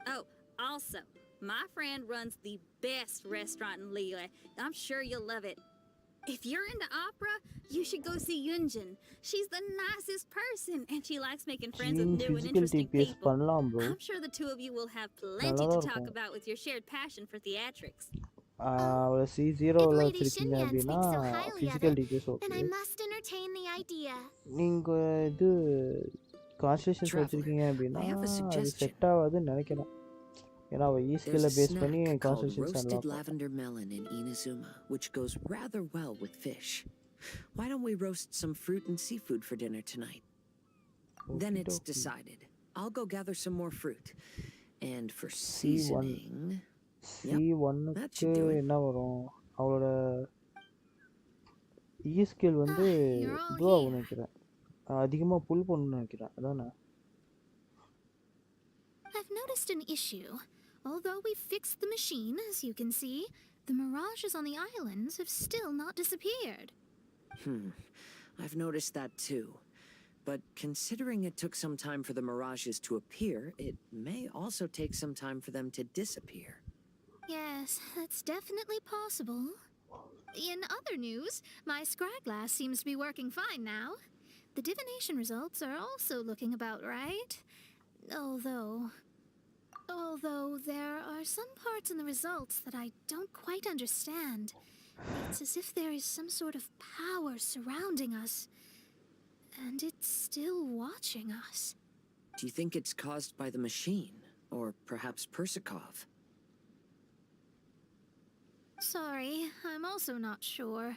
Oh, also, my friend runs the best restaurant in Leo. I'm sure you'll love it. If you're into opera, you should go see Yunjin. She's the nicest person, and she likes making friends with new and interesting people. I'm sure the two of you will have plenty to talk about with your shared passion for theatrics. C0 வச்சிருக்கீங்க அப்படினா physical details okay. Then I must entertain the idea. நீங்க இது constellations வச்சிருக்கீங்க அப்படினா அது set ஆகாதுன்னு நினைக்கிறேன். ஏன்னா அவ E-skill பேஸ் பண்ணி constellations roasted lavender melon in Inazuma, which goes rather well with fish. Why don't we roast some fruit and seafood for dinner tonight? Then it's decided. I'll go gather some more fruit. And for seasoning... C1க்கு என்ன வரும் அவளோட E-skill வந்து இதுவா நினைக்கிறேன் அதிகமா புல் பண்ணனும்னு நினைக்கிறேன் அதானே I've noticed an issue. Although we fixed the machine, as you can see, the mirages on the islands have still not disappeared. I've noticed that too. But considering it took some time for the mirages to appear, it may also take some time for them to disappear. Yes, that's definitely possible. In other news, my scryglass seems to be working fine now. The divination results are also looking about right. Although there are some parts in the results that I don't quite understand. It's as if there is some sort of power surrounding us. And it's still watching us. Do you think it's caused by the machine? Or perhaps Persakov? Sorry, I'm also not sure.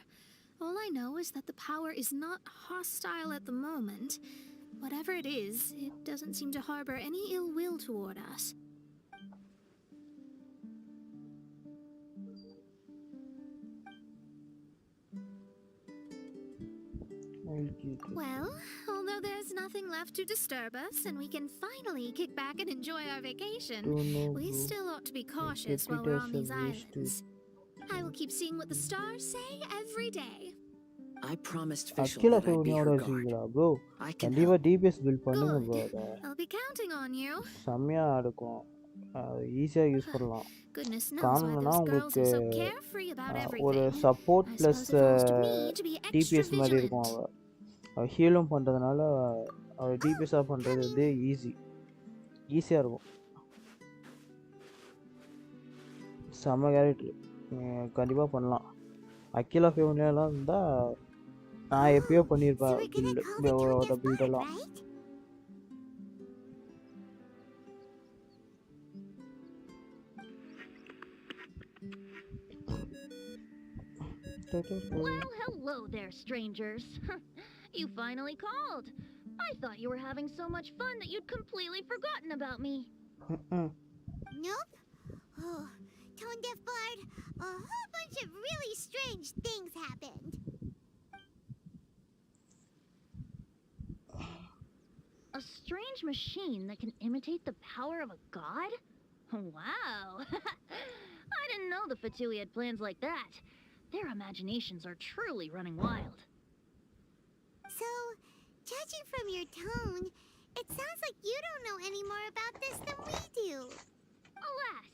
All I know is that the power is not hostile at the moment. Whatever it is, it doesn't seem to harbor any ill will toward us. Well, although there's nothing left to disturb us and we can finally kick back and enjoy our vacation, we still ought to be cautious while we're on these islands. I will keep seeing what the stars say every day. I promised Fischl that I'd be her guard. I can help. DPS build பண்ணுங்க bro. I'll be counting on you. செமையா இருக்கும். ஈஸியா use பண்ணலாம். Goodness knows why those girls are so carefree about everything. ஒரு support plus DPS மாதிரி இருக்கும் அவ. அவ ஹீலும் பண்றதுனால அவ DPS ஆ பண்றது வந்து ஈஸியா இருக்கும். செம கேரக்டர். கண்டிப்பா பண்ணலாம். அகிலா ஃபேவன்லாம் இருந்தா நான் எப்பயோ பண்ணிருப்பேன் பில்ட் எல்லாம். Well, hello there, strangers. You finally called. I thought you were having so much fun that you'd completely forgotten about me. Nope. Oh, Tone Deaf Bard, a whole bunch of really strange things happened. A strange machine that can imitate the power of a god? Wow. I didn't know the Fatui had plans like that. Their imaginations are truly running wild. So, judging from your tone, it sounds like you don't know any more about this than we do. Alas,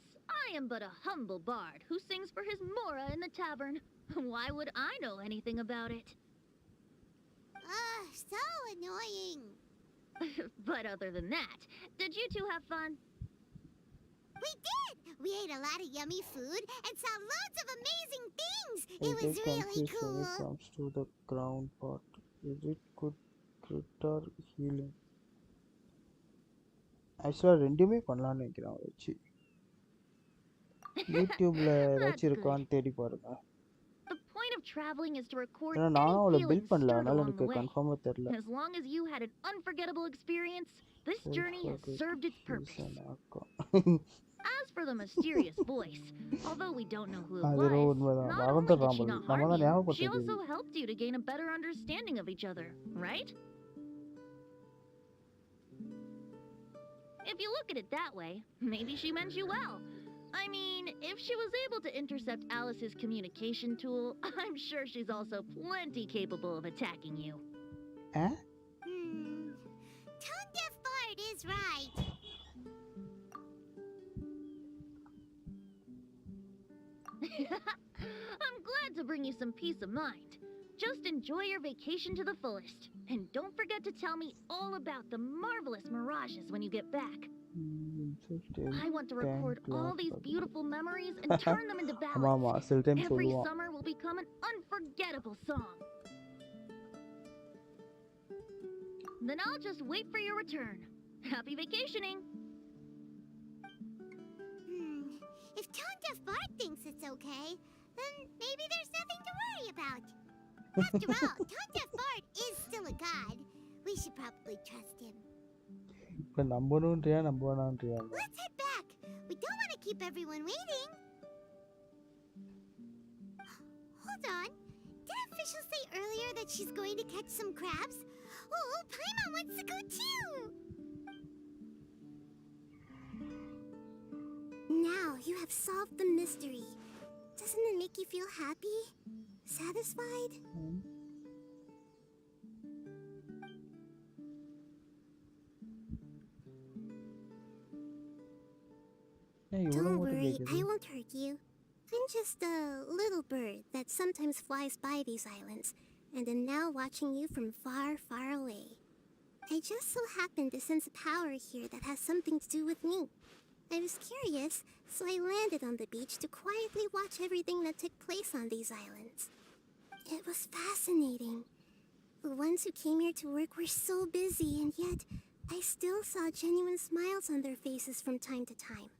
I am but a humble bard who sings for his Mora in the tavern. Why would I know anything about it? So annoying. But other than that, did you two have fun? We did! We ate a lot of yummy food and saw loads of amazing things! It was really cool! When it comes to the ground part, is it good crit or healing? Actually, ரெண்டுமே பண்ணலாம்னு நினைக்கிறேன் வச்சு யூடியூப்ல ஏதாச்சும் இருக்கான்னு தேடி பாருங்க. The point of traveling is to record ஏன்னா any நானும் அவளை feelings பில்ட் பண்ணல, stirred அதனால along the எனக்கு way. கன்ஃபார்மா தெரியல. As long as you had an unforgettable experience, this journey has served its purpose. As for the mysterious voice, although we don't know who it was, not only did she not harm you, she also helped you to gain a better understanding of each other, right? If you look at it that way, maybe she meant you well. I mean, if she was able to intercept Alice's communication tool, I'm sure she's also plenty capable of attacking you. Tone Deaf Bard is right. I'm glad to bring you some peace of mind. Just enjoy your vacation to the fullest. And don't forget to tell me all about the marvelous mirages when you get back. I want to record all these beautiful memories and turn them into ballads. Every summer will become an unforgettable song. Then I'll just wait for your return. Happy vacationing! If Tone Deaf Bard thinks it's okay, then maybe there's nothing to worry about. After all, Tone Deaf Bard is still a god. We should probably trust him. Let's head back. We don't want to keep everyone waiting. Hold on. Did officials say earlier that she's going to catch some crabs? Oh, Paimon wants to go too. Now you have solved the mystery. Doesn't it make you feel happy? Satisfied? Don't worry, I won't hurt you. I'm just a little bird that sometimes flies by these islands, and am now watching you from far, far away. I just so happened to sense a power here that has something to do with me. I was curious, so I landed on the beach to quietly watch everything that took place on these islands. It was fascinating. The ones who came here to work were so busy, and yet I still saw genuine smiles on their faces from time to time.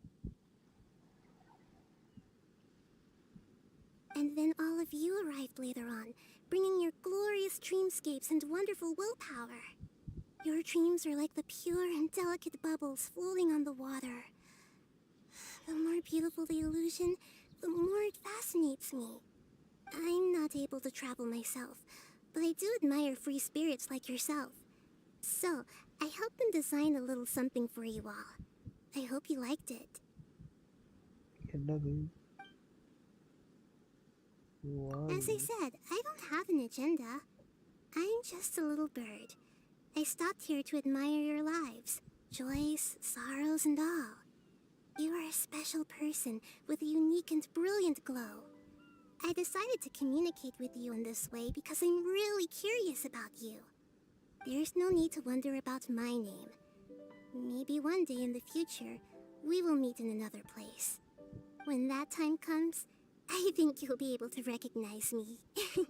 And then all of you arrived later on, bringing your glorious dreamscapes and wonderful willpower. Your dreams are like the pure and delicate bubbles floating on the water. The more beautiful the illusion, the more it fascinates me. I'm not able to travel myself, but I do admire free spirits like yourself. So, I helped them design a little something for you all. I hope you liked it. As I said, I don't have an agenda. I'm just a little bird. I stopped here to admire your lives, joys, sorrows, and all. You are a special person with a unique and brilliant glow. I decided to communicate with you in this way because I'm really curious about you. There's no need to wonder about my name. Maybe one day in the future, we will meet in another place. When that time comes, I think you'll be able to recognize me. Hey,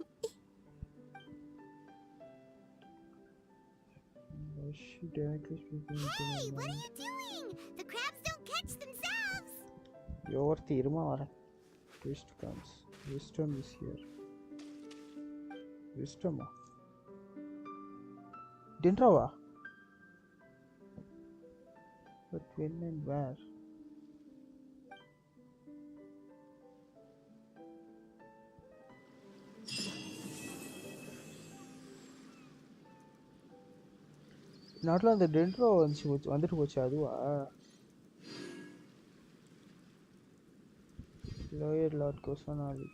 what are you doing? The crabs don't catch themselves. Your Tirma twist comes. Wisdom is here. Wisdom. Dindrawa. But when and where? நாட்டில் அந்த டென்ட்ரோ வந்துட்டு போச்சு அதுவா lower Lord கொசனாலி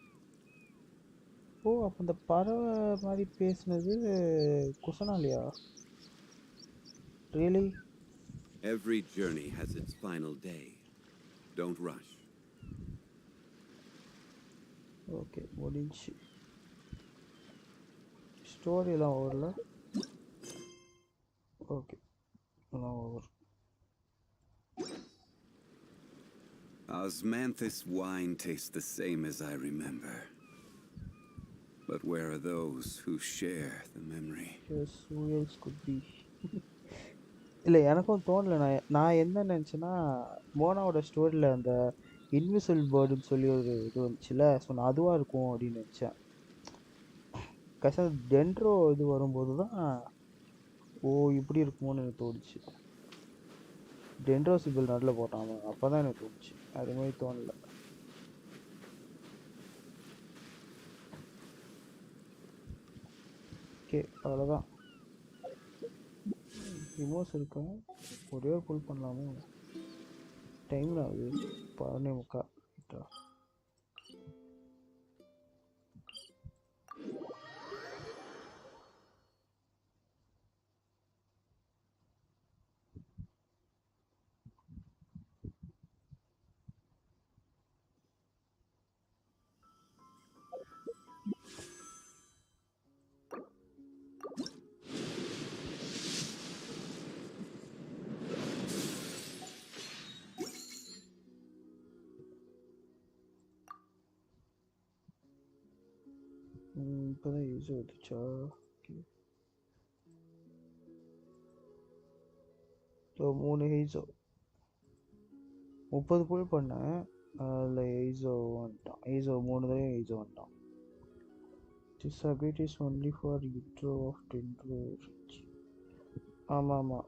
ஓ அப்போ அந்த பறவை மாதிரி பேசுனது கொசனாலியா really Every journey has its final day. Don't rush. Okay முடிஞ்சு ஸ்டோரியெல்லாம் ஓவரில் ஓகே எல்லாம் over Osmanthus wine tastes the same as I remember. But where are those who share the memory? Yes, who else could be? இல்லை எனக்கும் தோணல. நான் என்ன நினச்சேன்னா மோனாவோட ஸ்டோரியில் அந்த இன்விசிபிள் பேர்டுன்னு சொல்லி ஒரு இது வந்துச்சுல, ஸோ நான் அதுவாக இருக்கும் அப்படின்னு நினச்சேன். கடைசியாக டென்ட்ரோ இது வரும்போது தான் ஓ இப்படி இருக்குமோன்னு எனக்கு தோணுச்சு. டென்ட்ரோ சிபிள் நடுவில் போட்டான், அப்போ தான் எனக்கு தோணுச்சு. அது மாதிரி தோணலை. ஓகே, அவ்வளோதான். ரிமோஸ் இருக்கா, ஒரே ஒரு புல் பண்ணலாமோ? டைம் ஆகுது 11:45. இப்போதான் யூஸ் வந்துச்சா? ஸோ 3 ஹெய்ஸோ 30 புல் பண்ணேன். அதில் எய்ஸோ வந்துட்டான். எய்ஸோ 3 தடவை எய்ஸோ வந்துட்டான். This ability is only for intro of dendro. ஆமாம்,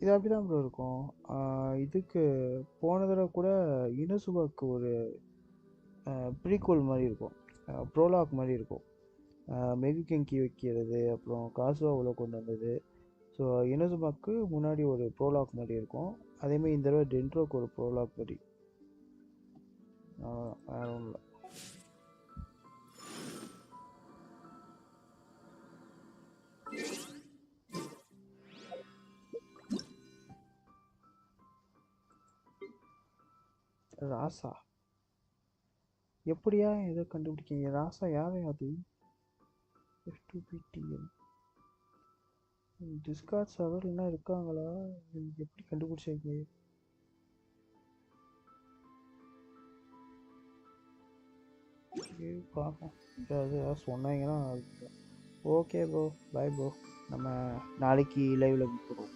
இது அப்படி தான் ப்ரோ இருக்கும். இதுக்கு போன தடவை கூட இனசுபாக்கு ஒரு ப்ரீகோல் மாதிரி இருக்கும், ப்ரோலாக் மாதிரி இருக்கும். மெகுகெங்கி வைக்கிறது, அப்புறம் காசுவா உள்ள கொண்டு வந்தது. ஸோ இனசுபாக்கு முன்னாடி ஒரு ப்ரோலாக் மாதிரி இருக்கும். அதேமாதிரி இந்த தடவை டென்ட்ரோக்கு ஒரு ப்ரோலாக் மாதிரி. வேற ஒன்றும் இல்லை. ராசா எப்படியா எதை கண்டுபிடிக்கீங்க? ராசா யாரும் அது? F2PTN டிஸ்கார்ட் சர்வர்லாம் இருக்காங்களா? எப்படி கண்டுபிடிச்சிங்க? பார்ப்போம். ஏதாவது சொன்னாங்கன்னா ஓகே ப்ரோ, பாய் ப்ரோ. நம்ம நாளைக்கு லைவில் போடுவோம்.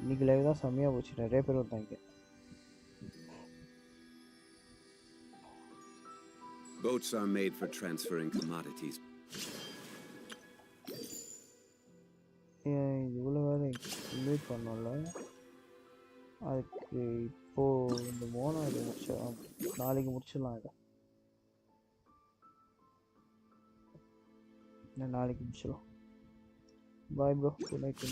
இன்னைக்கு லைவ் தான் செம்மையாக போச்சு, நிறைய பேர் வந்தாங்க. Boats are made for transferring commodities. இவ்வளோ வேறு இன்வைட் பண்ணோம்ல, அதுக்கு இப்போது இந்த மோனா இது முடிச்சா நாளைக்கு முடிச்சிடலாம். இதை நாளைக்கு முடிச்சிடலாம். Bye bro, good night.